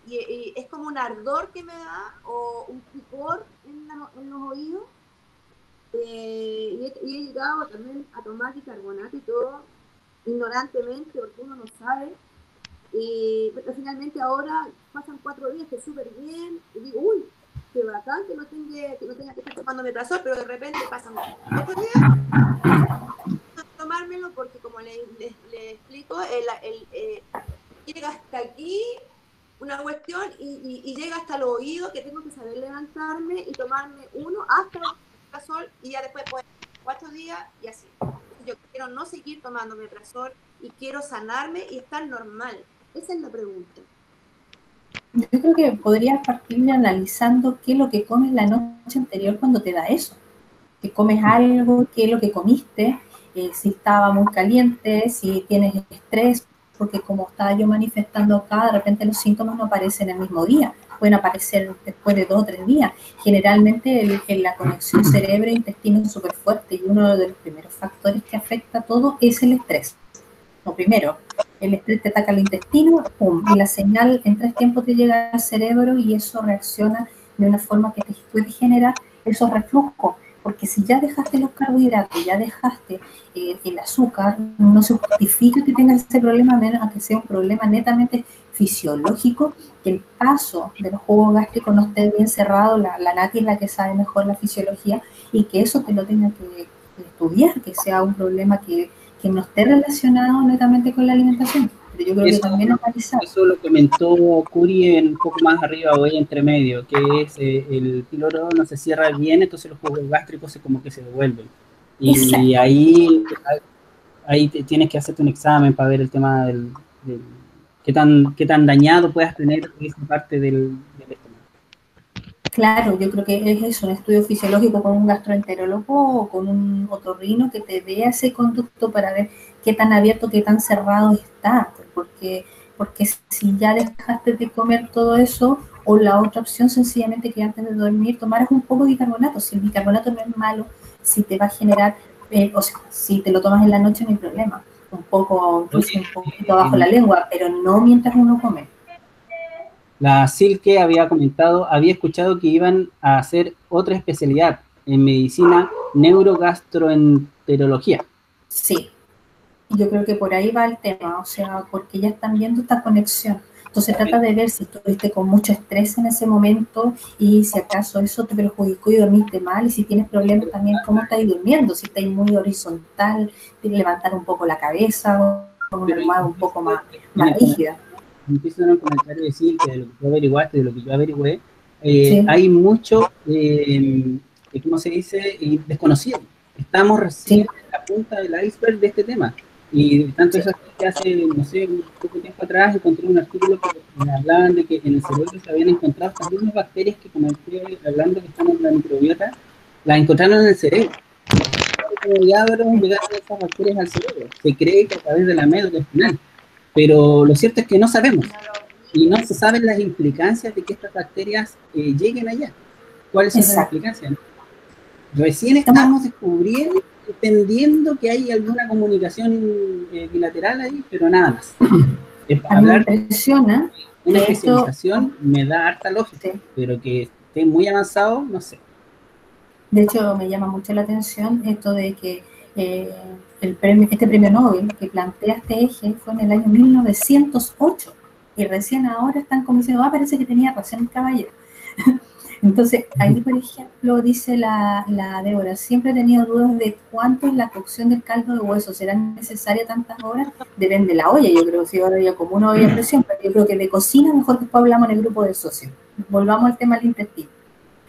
es como un ardor que me da o un picor en los oídos. Y he llegado también a tomar bicarbonato y todo ignorantemente porque uno no sabe. Pero finalmente ahora pasan 4 días que es súper bien y digo, uy, qué bacán que no tenga que estar tomando omeprazol, pero de repente pasan 4 días tomármelo porque como le explico, llega hasta aquí una cuestión y llega hasta el oído que tengo que saber levantarme y tomarme uno hasta el omeprazol y ya después 4 días y así. Yo quiero no seguir tomando omeprazol y quiero sanarme y estar normal. Esa es la pregunta. Yo creo que podrías partir analizando qué es lo que comes la noche anterior cuando te da eso. Que comes algo, qué es lo que comiste, si estaba muy caliente, si tienes estrés, porque como estaba yo manifestando acá, de repente los síntomas no aparecen el mismo día, pueden aparecer después de 2 o 3 días. Generalmente la conexión cerebro-intestino es súper fuerte y uno de los primeros factores que afecta a todo es el estrés. Lo primero, el estrés te ataca el intestino, ¡pum! Y la señal en 3 tiempos te llega al cerebro y eso reacciona de una forma que te puede generar esos reflujos. Porque si ya dejaste los carbohidratos, ya dejaste el azúcar, no se justifica que tengas ese problema, a menos que sea un problema netamente fisiológico, que el paso de los jugos gástricos no esté bien cerrado, la Nati es la que sabe mejor la fisiología, y que eso te lo tenga que estudiar, que sea un problema que no esté relacionado netamente con la alimentación. Pero yo creo que también analizar. Eso lo comentó Curi un poco más arriba hoy entre medio, que es el píloro no se cierra bien, entonces los jugos gástricos como que se devuelven. Y ahí tienes que hacerte un examen para ver el tema del qué tan dañado puedas tener esa parte del estómago. Claro, yo creo que es eso, un estudio fisiológico con un gastroenterólogo o con un otorrino que te vea ese conducto para ver qué tan abierto, qué tan cerrado está, porque si ya dejaste de comer todo eso, o la otra opción sencillamente que antes de dormir tomaras un poco de bicarbonato. Si el bicarbonato no es malo, si te va a generar, o sea, si te lo tomas en la noche no hay problema, un poquito bajo la lengua, pero no mientras uno come. La Silke había escuchado que iban a hacer otra especialidad en medicina neurogastroenterología. Sí, yo creo que por ahí va el tema, o sea, porque ya están viendo esta conexión. Entonces trata de ver si estuviste con mucho estrés en ese momento y si acaso eso te perjudicó y dormiste mal, y si tienes problemas también, cómo estás durmiendo, si estás muy horizontal, tienes que levantar un poco la cabeza, con una almohada un poco más rígida. Empiezo en un comentario decir que de lo que tú averiguaste, de lo que yo averigüé, sí. Hay mucho, ¿cómo se dice? Desconocido. Estamos recién en la punta del iceberg de este tema. Y tanto eso que hace, no sé, un poco tiempo atrás encontré un artículo que me hablaban de que en el cerebro se habían encontrado también unas bacterias que, como estoy hablando, que están en la microbiota, las encontraron en el cerebro. Como llegaron esas bacterias al cerebro. Se cree que a través de la médula espinal. Pero lo cierto es que no sabemos. y no se saben las implicancias de que estas bacterias lleguen allá. ¿Cuáles son las implicancias? Recién estamos descubriendo, entendiendo que hay alguna comunicación bilateral ahí, pero nada más. Hablar me impresiona. Una especialización me da harta lógica, pero que esté muy avanzado, no sé. De hecho, me llama mucho la atención esto de que este premio Nobel que plantea este eje fue en el año 1908 y recién ahora están como diciendo, parece que tenía razón el caballero. Entonces, ahí, por ejemplo, dice la Débora, siempre he tenido dudas de cuánto es la cocción del caldo de hueso. ¿Serán necesarias tantas horas? Depende de la olla, yo creo, si ahora ya como una olla a presión, pero yo creo que de cocina mejor que después hablamos en el grupo de socios. Volvamos al tema del intestino.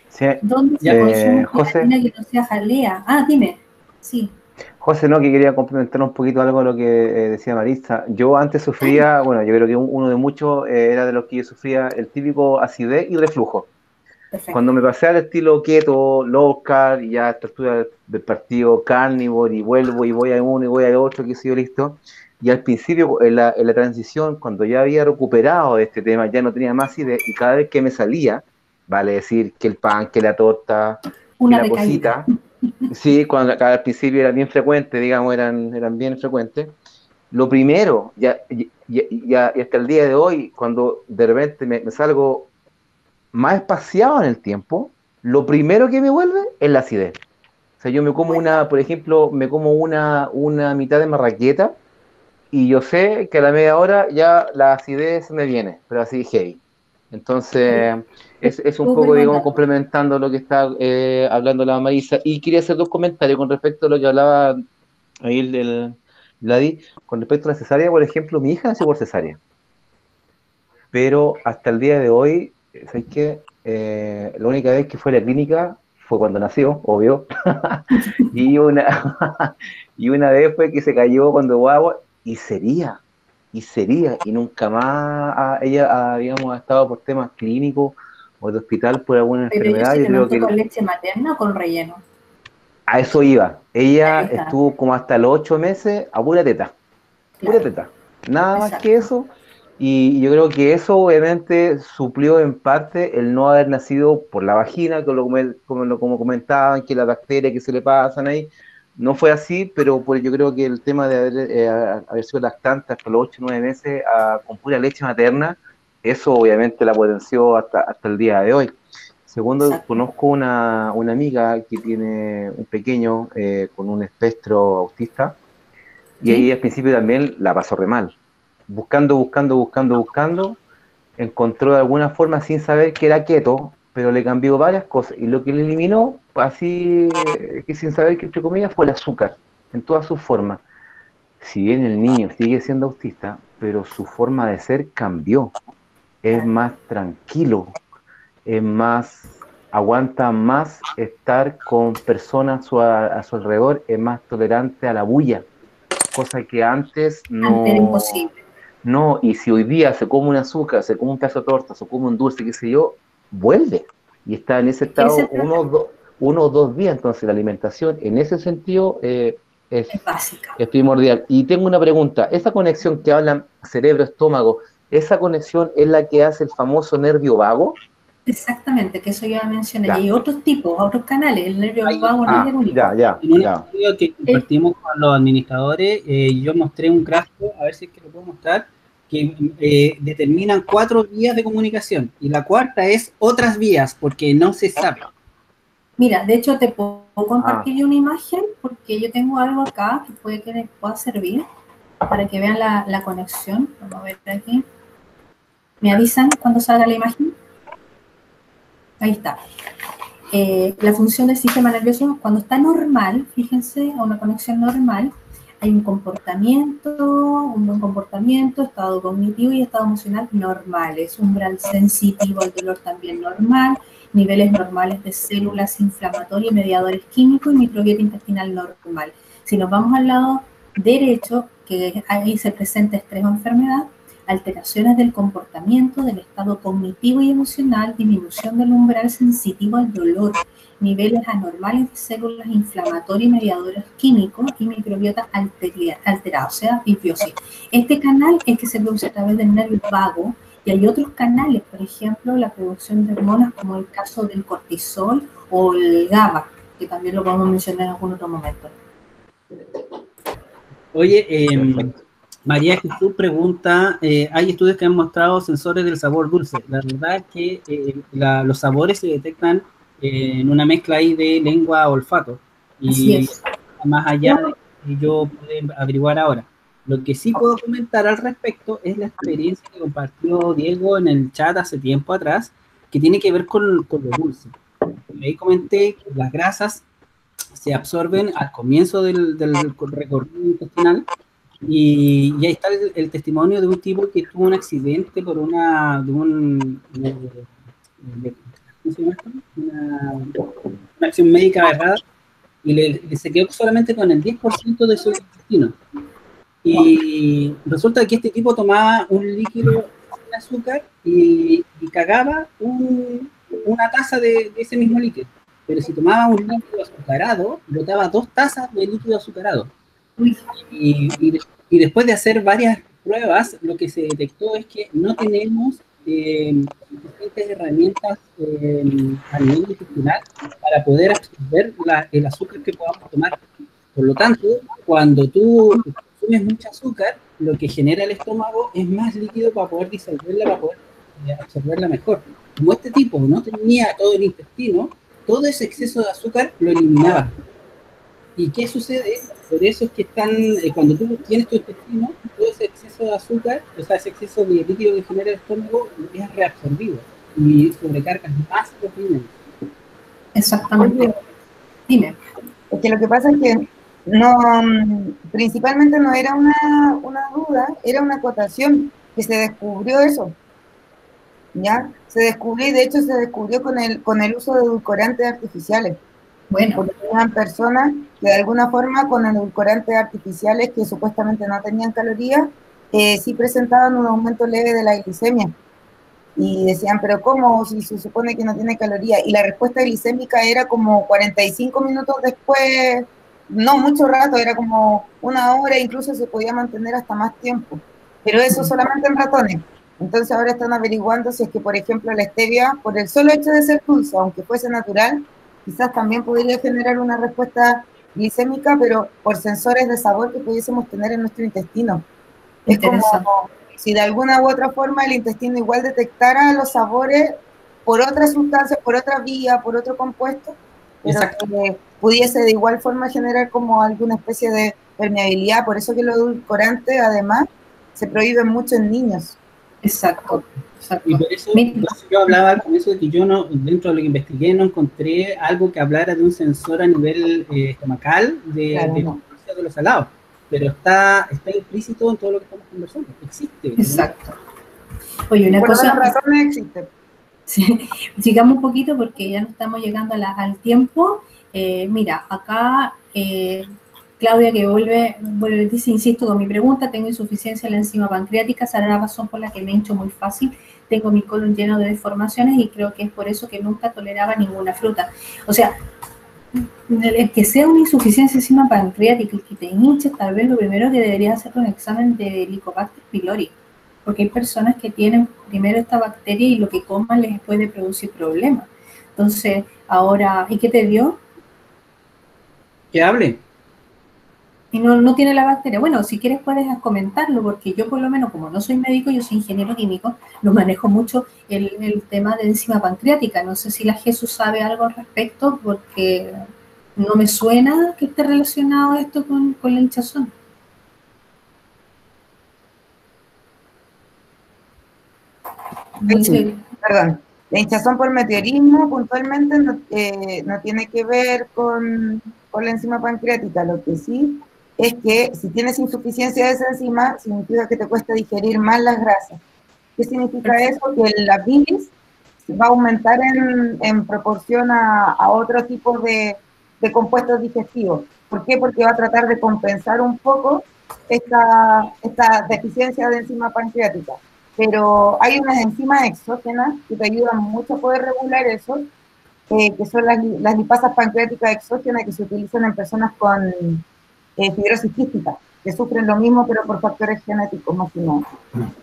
Sí. ¿Dónde se consume gelatina que no sea jalea? Dime. Sí. José, no, que quería complementar un poquito algo de lo que decía Marisa. Yo antes sufría, bueno, yo creo que uno de muchos era de los que yo sufría el típico acidez y reflujo. Perfecto. Cuando me pasé al estilo keto, low carb, y ya a esta altura del partido carnívoro, y vuelvo y voy a uno y voy a otro, que sido listo. Y al principio, en la transición, cuando ya había recuperado de este tema, ya no tenía más acidez, y cada vez que me salía, vale decir que el pan, que la torta, que la cosita, sí, cuando al principio era bien frecuente, digamos, eran bien frecuentes. Lo primero, y hasta el día de hoy, cuando de repente me salgo más espaciado en el tiempo, lo primero que me vuelve es la acidez. O sea, yo me como por ejemplo, me como una mitad de marraqueta y yo sé que a la media hora ya la acidez me viene, pero así heavy. Entonces, es un poco, digamos, complementando lo que está hablando la Marisa. Y quería hacer dos comentarios con respecto a lo que hablaba ahí el Vladi. Con respecto a la cesárea, por ejemplo, mi hija nació por cesárea. Pero hasta el día de hoy, ¿sabes qué? La única vez que fue a la clínica fue cuando nació, obvio. y una vez fue que se cayó cuando guagua y sería. Y nunca más ella digamos, ha estado por temas clínicos o de hospital por alguna enfermedad. ¿Pero ella se con leche materna o con relleno? A eso iba. Ella estuvo como hasta los 8 meses a pura teta. Pura teta. Nada más que eso. Y yo creo que eso obviamente suplió en parte el no haber nacido por la vagina, como comentaban, que las bacterias que se le pasan ahí. No fue así, pero yo creo que el tema de haber sido lactante hasta los 8 o 9 meses con pura leche materna, eso obviamente la potenció hasta el día de hoy. Segundo, conozco una amiga que tiene un pequeño con un espectro autista, y ahí al principio también la pasó re mal. Buscando, encontró de alguna forma sin saber que era keto, pero le cambió varias cosas, y lo que le eliminó, así que sin saber que entre comillas, fue el azúcar, en todas sus formas. Si bien el niño sigue siendo autista, pero su forma de ser cambió, es más tranquilo, aguanta más estar con personas a su alrededor, es más tolerante a la bulla, cosa que antes no... Antes era imposible. No, y si hoy día se come un azúcar, se come un pedazo de torta, se come un dulce, qué sé yo, vuelve. Y está en ese estado uno o dos días. Entonces la alimentación en ese sentido es básica. Es primordial. Y tengo una pregunta. Esa conexión que hablan cerebro-estómago, ¿esa conexión es la que hace el famoso nervio vago? Exactamente, que eso ya mencioné. Y hay otros tipos, otros canales. El nervio vago no es el único. En un estudio que compartimos con los administradores, yo mostré un gráfico, a ver si es que lo puedo mostrar, que determinan 4 vías de comunicación. Y la cuarta es otras vías, porque no se sabe. Mira, de hecho te puedo compartir una imagen, porque yo tengo algo acá que puede que les pueda servir para que vean la conexión. Vamos a ver aquí. ¿Me avisan cuando salga la imagen? Ahí está. La función del sistema nervioso, cuando está normal, fíjense, a una conexión normal, hay un buen comportamiento, estado cognitivo y estado emocional normales, umbral sensitivo al dolor también normal, niveles normales de células inflamatorias, mediadores químicos y microbiota intestinal normal. Si nos vamos al lado derecho, que ahí se presenta estrés o enfermedad, alteraciones del comportamiento, del estado cognitivo y emocional, disminución del umbral sensitivo al dolor, niveles anormales de células inflamatorias y mediadores químicos y microbiota alterada, o sea, disbiosis. Este canal es que se produce a través del nervio vago Y hay otros canales, por ejemplo, la producción de hormonas, como el caso del cortisol o el GABA, que también lo podemos mencionar en algún otro momento. Oye, María Jesús pregunta, hay estudios que han mostrado sensores del sabor dulce. La verdad es que los sabores se detectan en una mezcla ahí de lengua olfato. Y más allá de que yo puedo averiguar ahora. Lo que sí puedo comentar al respecto es la experiencia que compartió Diego en el chat hace tiempo atrás, que tiene que ver con lo dulce. Ahí comenté que las grasas se absorben al comienzo del recorrido intestinal, y ahí está el testimonio de un tipo que tuvo un accidente por una acción médica errada, y se quedó solamente con el 10% de su intestino. Y resulta que este tipo tomaba un líquido sin azúcar y cagaba una taza de ese mismo líquido. Pero si tomaba un líquido azucarado, botaba 2 tazas de líquido azucarado. Y después de hacer varias pruebas, lo que se detectó es que no tenemos suficientes herramientas a nivel intestinal para poder absorber el azúcar que podamos tomar. Por lo tanto, cuando tú consumes mucho azúcar, lo que genera el estómago es más líquido para poder disolverla, para poder absorberla mejor. Como este tipo no tenía todo el intestino, todo ese exceso de azúcar lo eliminaba. ¿Y qué sucede? Por eso es que cuando tú tienes tu intestino, todo ese exceso de azúcar, o sea, ese exceso de líquido que genera el estómago, es reabsorbido y sobrecargas más los riñones. Exactamente. Dime. Porque lo que pasa es que principalmente no era una duda, era una acotación, que se descubrió eso. ¿Ya? Se descubrió, y de hecho se descubrió con el uso de edulcorantes artificiales. Bueno. Porque eran personas que de alguna forma con edulcorantes artificiales que supuestamente no tenían calorías, sí presentaban un aumento leve de la glicemia. Y decían, pero ¿cómo? Si se supone que no tiene calorías. Y la respuesta glicémica era como 45 minutos después, no mucho rato, era como 1 hora, incluso se podía mantener hasta más tiempo. Pero eso solamente en ratones. Entonces ahora están averiguando si es que, por ejemplo, la stevia, por el solo hecho de ser dulce, aunque fuese natural, quizás también podría generar una respuesta glicémica, pero por sensores de sabor que pudiésemos tener en nuestro intestino. Es como si de alguna u otra forma el intestino igual detectara los sabores por otras sustancias, por otra vía, por otro compuesto, pero que pudiese de igual forma generar como alguna especie de permeabilidad. Por eso que los edulcorantes, además, se prohíben mucho en niños. Exacto. Y por eso yo hablaba al comienzo de que yo dentro de lo que investigué, no encontré algo que hablara de un sensor a nivel estomacal de los salados, pero está implícito en todo lo que estamos conversando. Existe. Exacto. Oye, una cosa. Las razones existen. Sí, sigamos un poquito porque ya no estamos llegando al tiempo. Mira, acá Claudia que vuelve, dice, insisto con mi pregunta, tengo insuficiencia en la enzima pancreática, será la razón por la que me hincho muy fácil, tengo mi colon lleno de deformaciones y creo que es por eso que nunca toleraba ninguna fruta. O sea, el que sea una insuficiencia de enzima pancreática, el que te hinches, tal vez lo primero que deberías hacer es un examen de Helicobacter pylori, porque hay personas que tienen primero esta bacteria y lo que coman les puede producir problemas. Entonces, ahora, ¿y qué te dio? Que hable. Y no tiene la bacteria. Bueno, si quieres puedes comentarlo, porque yo por lo menos, como no soy médico, yo soy ingeniero químico, no manejo mucho el tema de enzima pancreática. No sé si la Jesús sabe algo al respecto, porque no me suena que esté relacionado esto con la hinchazón. Perdón. La hinchazón por meteorismo puntualmente no tiene que ver con la enzima pancreática. Lo que sí es que si tienes insuficiencia de esa enzima, significa que te cuesta digerir más las grasas. ¿Qué significa eso? Que la bilis va a aumentar en proporción a otro tipo de compuestos digestivos. ¿Por qué? Porque va a tratar de compensar un poco esta deficiencia de enzima pancreática. Pero hay unas enzimas exógenas que te ayudan mucho a poder regular eso, que son las lipasas pancreáticas exógenas que se utilizan en personas con fibrosis quística. que sufren lo mismo, pero por factores genéticos más que nada.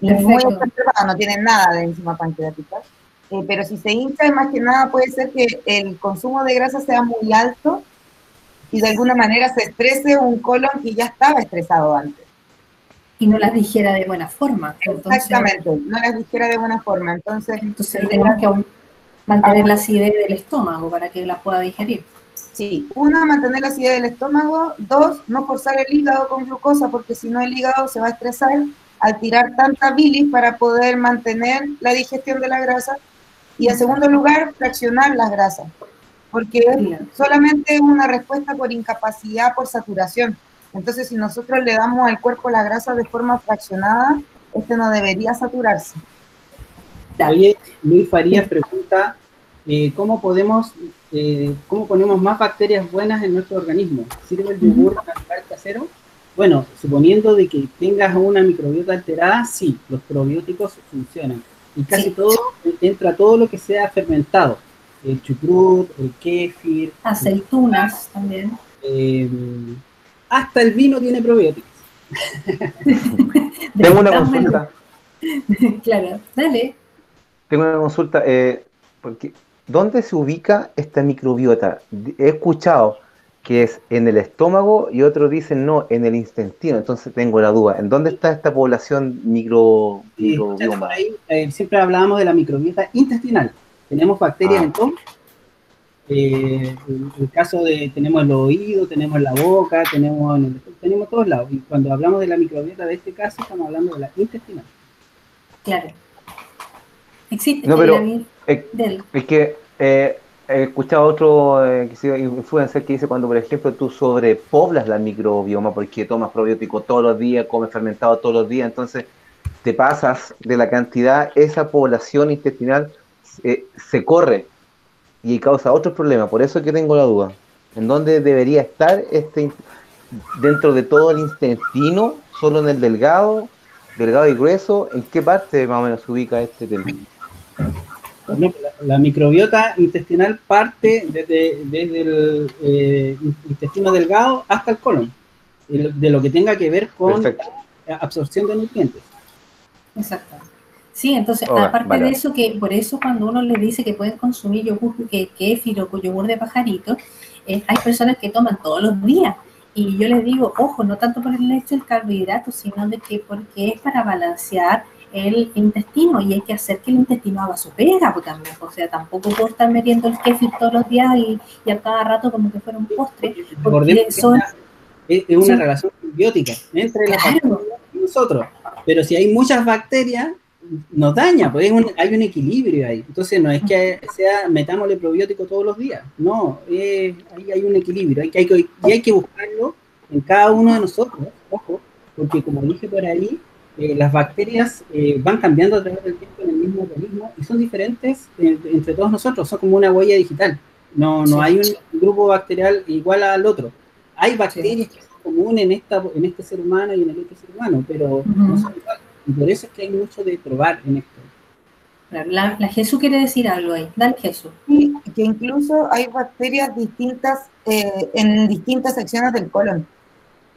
Y muy exacerbado, no tienen nada de enzima pancreática. Pero si se hincha, más que nada puede ser que el consumo de grasa sea muy alto y de alguna manera se estrese un colon que ya estaba estresado antes. Y no las digiera de buena forma. Entonces, exactamente, no las digiera de buena forma. Entonces tenemos que mantener la acidez del estómago para que la pueda digerir. Sí, una, mantener la acidez del estómago. Dos, no forzar el hígado con glucosa, porque si no el hígado se va a estresar al tirar tanta bilis para poder mantener la digestión de la grasa. Y en segundo lugar, fraccionar las grasas, porque solamente es una respuesta por incapacidad, por saturación. Entonces, si nosotros le damos al cuerpo la grasa de forma fraccionada, no debería saturarse. Oye, Luis Farías pregunta, ¿cómo ponemos más bacterias buenas en nuestro organismo? ¿Sirve el yogur natural casero? Bueno, suponiendo de que tengas una microbiota alterada, sí, los probióticos funcionan. Y casi todo, entra todo lo que sea fermentado. El chucrut, el kéfir. Aceitunas también. Hasta el vino tiene probióticos. Tengo una consulta. Claro, dale. Tengo una consulta. Porque, ¿dónde se ubica esta microbiota? He escuchado que es en el estómago y otros dicen no, en el intestino. Entonces tengo la duda. ¿En dónde está esta población microbioma? Siempre hablábamos de la microbiota intestinal. Tenemos bacterias en todo. En el caso de, tenemos el oído, tenemos la boca, tenemos todos lados. Y cuando hablamos de la microbiota de este caso, estamos hablando de la intestinal. Claro. Existe. No, pero es que he escuchado otro influencer que dice cuando, por ejemplo, tú sobrepoblas la microbioma porque tomas probiótico todos los días, comes fermentado todos los días, entonces te pasas de la cantidad, esa población intestinal se corre y causa otros problemas. Por eso es que tengo la duda. ¿En dónde debería estar dentro de todo el intestino? ¿Solo en el delgado y grueso? ¿En qué parte más o menos se ubica este tema? La microbiota intestinal parte desde el intestino delgado hasta el colon, de lo que tenga que ver con la absorción de nutrientes. Exacto. Sí, entonces, aparte de eso, que por eso cuando uno les dice que pueden consumir yogur, kéfir o yogur de pajarito, hay personas que toman todos los días. Y yo les digo, ojo, no tanto por el hecho del carbohidrato, sino de que porque es para balancear el intestino y hay que hacer que el intestino haga su pega, pues también, o sea, tampoco puedo estar metiendo el kéfir todos los días y a cada rato como que fuera un postre, porque es una relación simbiótica entre las bacterias y nosotros, pero si hay muchas bacterias nos daña, pues hay un equilibrio ahí, entonces no es que metámosle probiótico todos los días, no, ahí hay un equilibrio, hay que buscarlo en cada uno de nosotros, ojo, porque como dije por ahí, las bacterias van cambiando a través del tiempo en el mismo organismo y son diferentes entre todos nosotros, son como una huella digital. No hay un grupo bacterial igual al otro. Hay bacterias que son comunes en este ser humano y en el otro ser humano, pero no son iguales. Y por eso es que hay mucho de probar en esto. La Jesús quiere decir algo ahí. Dale, Jesús. Sí, que incluso hay bacterias distintas en distintas secciones del colon.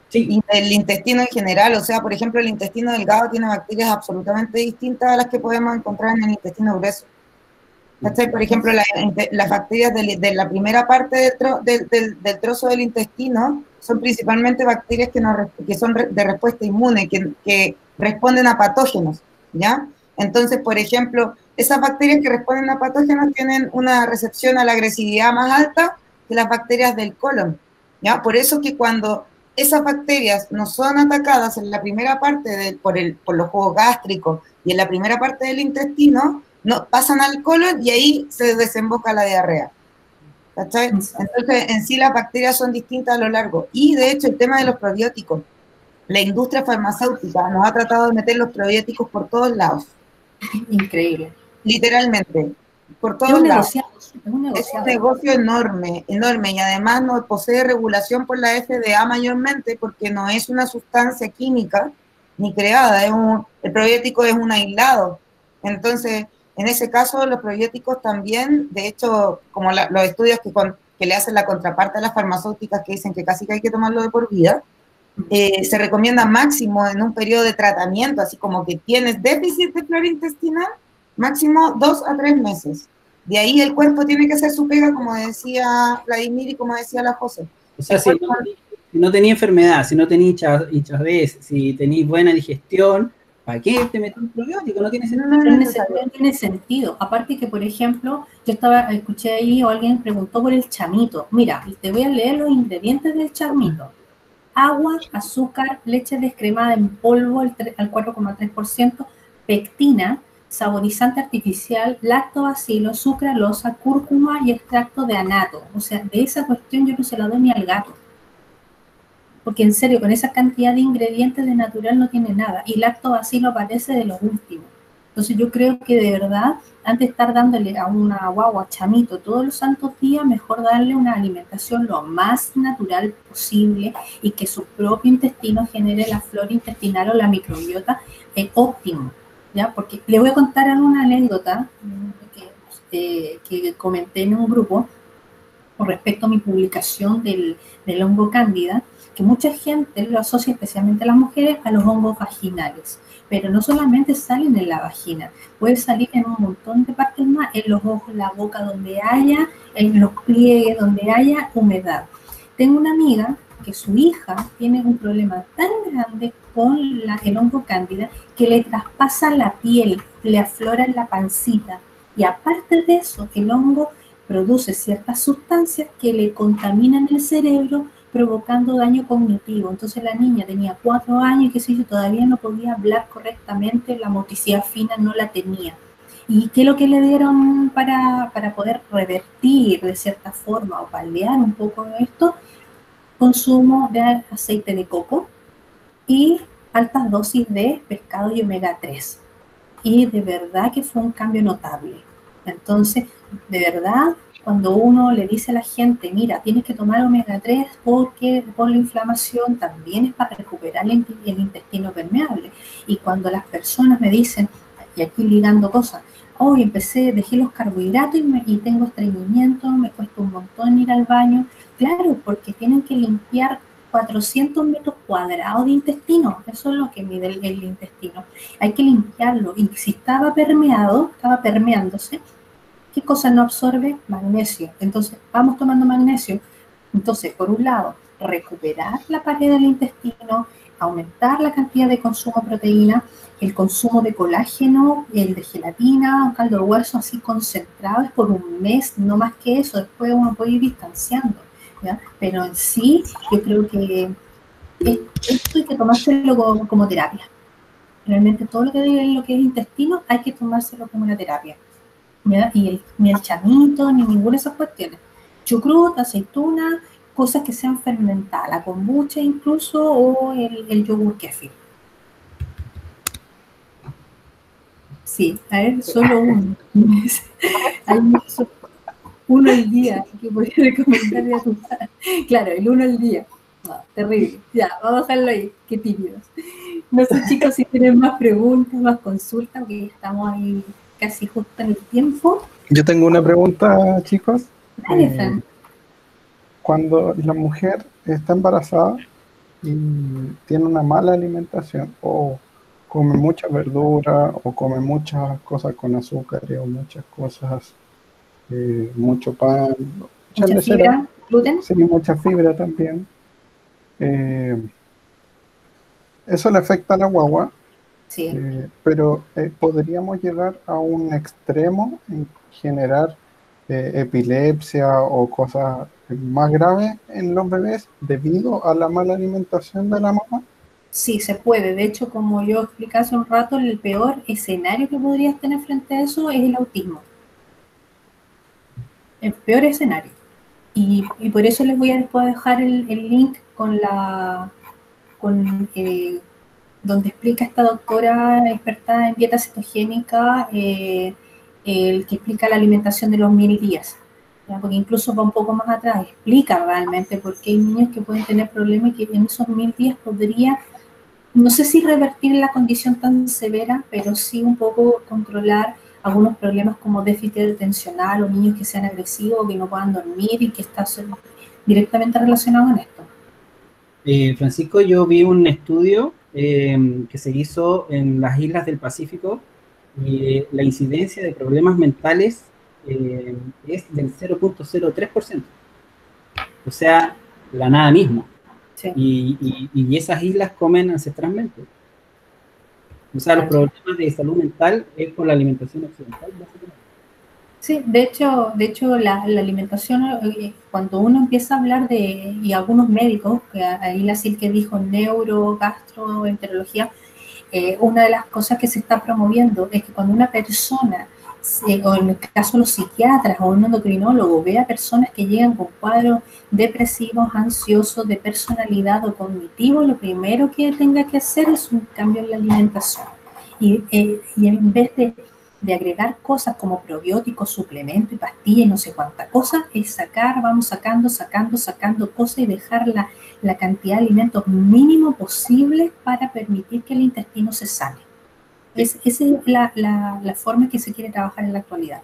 Sí. Y del intestino en general, o sea, por ejemplo, el intestino delgado tiene bacterias absolutamente distintas a las que podemos encontrar en el intestino grueso. Por ejemplo, las bacterias de la primera parte del trozo del intestino son principalmente bacterias que son de respuesta inmune, que responden a patógenos, ¿ya? Entonces, por ejemplo, esas bacterias que responden a patógenos tienen una recepción a la agresividad más alta que las bacterias del colon, ¿ya? Por eso que cuando esas bacterias no son atacadas en la primera parte por los jugos gástricos y en la primera parte del intestino, no, pasan al colon y ahí se desemboca la diarrea. ¿Cachai? Entonces, en sí las bacterias son distintas a lo largo. Y de hecho, el tema de los probióticos. La industria farmacéutica nos ha tratado de meter los probióticos por todos lados. Increíble. Literalmente. Por todos lados. Es un negocio enorme, enorme, y además no posee regulación por la FDA mayormente porque no es una sustancia química ni creada, el probiótico es un aislado. Entonces, en ese caso, los probióticos también, de hecho, como los estudios que le hacen la contraparte a las farmacéuticas que dicen que casi que hay que tomarlo de por vida, Se recomienda máximo en un periodo de tratamiento, así como que tienes déficit de flora intestinal, máximo 2 a 3 meses. De ahí el cuerpo tiene que hacer su pega, como decía Vladimir y como decía la José. O sea, si no tenía enfermedad, si no tenía hinchazón, si tenéis buena digestión, ¿para qué te metes un probiótico? No tiene sentido. No tiene sentido. Aparte que, por ejemplo, escuché ahí o alguien preguntó por el chamito. Mira, te voy a leer los ingredientes del chamito. Agua, azúcar, leche descremada en polvo al 4,3%, pectina, saborizante artificial, lactobacilo, sucralosa, cúrcuma y extracto de anato. O sea, de esa cuestión yo no se la doy ni al gato. Porque en serio, con esa cantidad de ingredientes de natural no tiene nada. Y lactobacilo aparece de los últimos. Entonces yo creo que de verdad, antes de estar dándole a una guagua chamito todos los santos días, mejor darle una alimentación lo más natural posible y que su propio intestino genere la flora intestinal o la microbiota óptimo, ¿ya? Porque le voy a contar alguna anécdota que comenté en un grupo con respecto a mi publicación del hongo cándida, que mucha gente lo asocia, especialmente las mujeres, a los hongos vaginales. Pero no solamente salen en la vagina, puede salir en un montón de partes más, en los ojos, la boca, donde haya, en los pliegues, donde haya humedad. Tengo una amiga que su hija tiene un problema tan grande con el hongo cándida que le traspasa la piel, le aflora en la pancita. Y aparte de eso, el hongo produce ciertas sustancias que le contaminan el cerebro, provocando daño cognitivo. Entonces la niña tenía 4 años y qué sé yo, todavía no podía hablar correctamente, la motricidad fina no la tenía. ¿Y qué es lo que le dieron para poder revertir de cierta forma o paliar un poco esto? Consumo de aceite de coco y altas dosis de pescado y omega 3. Y de verdad que fue un cambio notable. Entonces, de verdad, cuando uno le dice a la gente, mira, tienes que tomar omega 3 porque por la inflamación también es para recuperar el intestino permeable. Y cuando las personas me dicen, y aquí ligando cosas, hoy dejé los carbohidratos y tengo estreñimiento, me cuesta un montón ir al baño. Claro, porque tienen que limpiar 400 metros cuadrados de intestino, eso es lo que mide el intestino. Hay que limpiarlo y si estaba permeándose, ¿qué cosa no absorbe? Magnesio. Entonces, vamos tomando magnesio. Entonces, por un lado, recuperar la pared del intestino, aumentar la cantidad de consumo de proteína, el consumo de colágeno, el de gelatina, un caldo de hueso así concentrado, es por un mes, no más que eso. Después uno puede ir distanciando, ¿ya? Pero en sí, yo creo que esto hay que tomárselo como terapia. Realmente todo lo que es intestino hay que tomárselo como una terapia. ¿Ya? Y ni el chamito, ni ninguna de esas cuestiones. Chucrut, aceituna, cosas que sean fermentadas, la kombucha incluso, o el yogur kefir. Sí, a ver, solo uno. Hay uno al día que podría recomendarle a tu padre. Claro, el uno al día. No, terrible. Ya, vamos a dejarlo ahí, qué tímidos. No sé, chicos, si tienen más preguntas, más consultas, porque estamos ahí casi justo en el tiempo. Yo tengo una pregunta, chicos. Dale, cuando la mujer está embarazada y tiene una mala alimentación, o come mucha verdura, o come muchas cosas con azúcar, o muchas cosas, mucho pan, mucha fibra, gluten. Sí, mucha fibra también. Eso le afecta a la guagua. Sí. Pero podríamos llegar a un extremo en generar epilepsia o cosas más graves en los bebés debido a la mala alimentación de la mamá. Sí, se puede. De hecho, como yo expliqué hace un rato, el peor escenario que podrías tener frente a eso es el autismo. El peor escenario. Y por eso les voy a después dejar el link donde explica esta doctora experta en dieta cetogénica, el que explica la alimentación de los 1000 días, ¿ya? Porque incluso va un poco más atrás, explica realmente por qué hay niños que pueden tener problemas y que en esos 1000 días podría, no sé si revertir la condición tan severa, pero sí un poco controlar algunos problemas como déficit atencional o niños que sean agresivos o que no puedan dormir y que está directamente relacionado con esto. Francisco, yo vi un estudio que se hizo en las islas del Pacífico y la incidencia de problemas mentales es del 0.03%. O sea, la nada misma. Sí. Y esas islas comen ancestralmente. O sea, los problemas de salud mental es por la alimentación occidental, básicamente. Sí, de hecho la alimentación, cuando uno empieza a hablar de, y algunos médicos, que ahí la Silke dijo neuro, gastroenterología, una de las cosas que se está promoviendo es que cuando una persona, o en el caso de los psiquiatras o un endocrinólogo, ve a personas que llegan con cuadros depresivos, ansiosos, de personalidad o cognitivo, lo primero que tenga que hacer es un cambio en la alimentación. Y en vez de agregar cosas como probióticos, suplementos y pastillas y no sé cuánta cosa, es vamos sacando cosas y dejar la cantidad de alimentos mínimo posible para permitir que el intestino se sane. Esa es la forma que se quiere trabajar en la actualidad.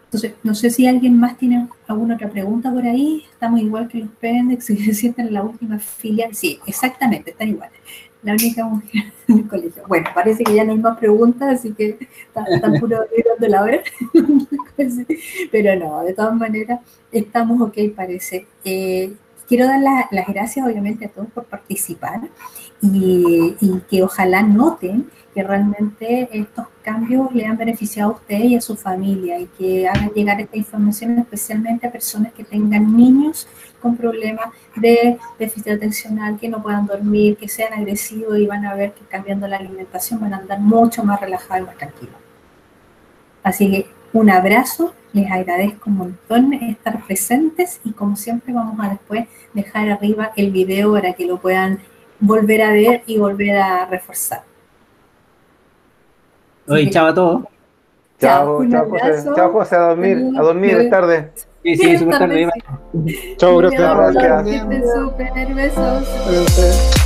Entonces, no sé si alguien más tiene alguna otra pregunta por ahí. Estamos igual que los Pendex, que se sientan en la última fila. Sí, exactamente, están igual. La única mujer en el colegio. Bueno, parece que ya no hay más preguntas, así que están puro mirando la hora. Pero no, de todas maneras, estamos ok, parece. Quiero dar las gracias, obviamente, a todos por participar y que ojalá noten que realmente estos cambios le han beneficiado a usted y a su familia y que hagan llegar esta información especialmente a personas que tengan niños con problemas de déficit atencional, que no puedan dormir, que sean agresivos, y van a ver que cambiando la alimentación van a andar mucho más relajados y más tranquilos. Así que un abrazo, les agradezco un montón estar presentes y como siempre vamos a después dejar arriba el video para que lo puedan volver a ver y volver a reforzar. Oye, chao a todos. Chao, José. Chao, José, a dormir, es tarde. Sí, súper tarde. Chao, gracias. Súper, besos.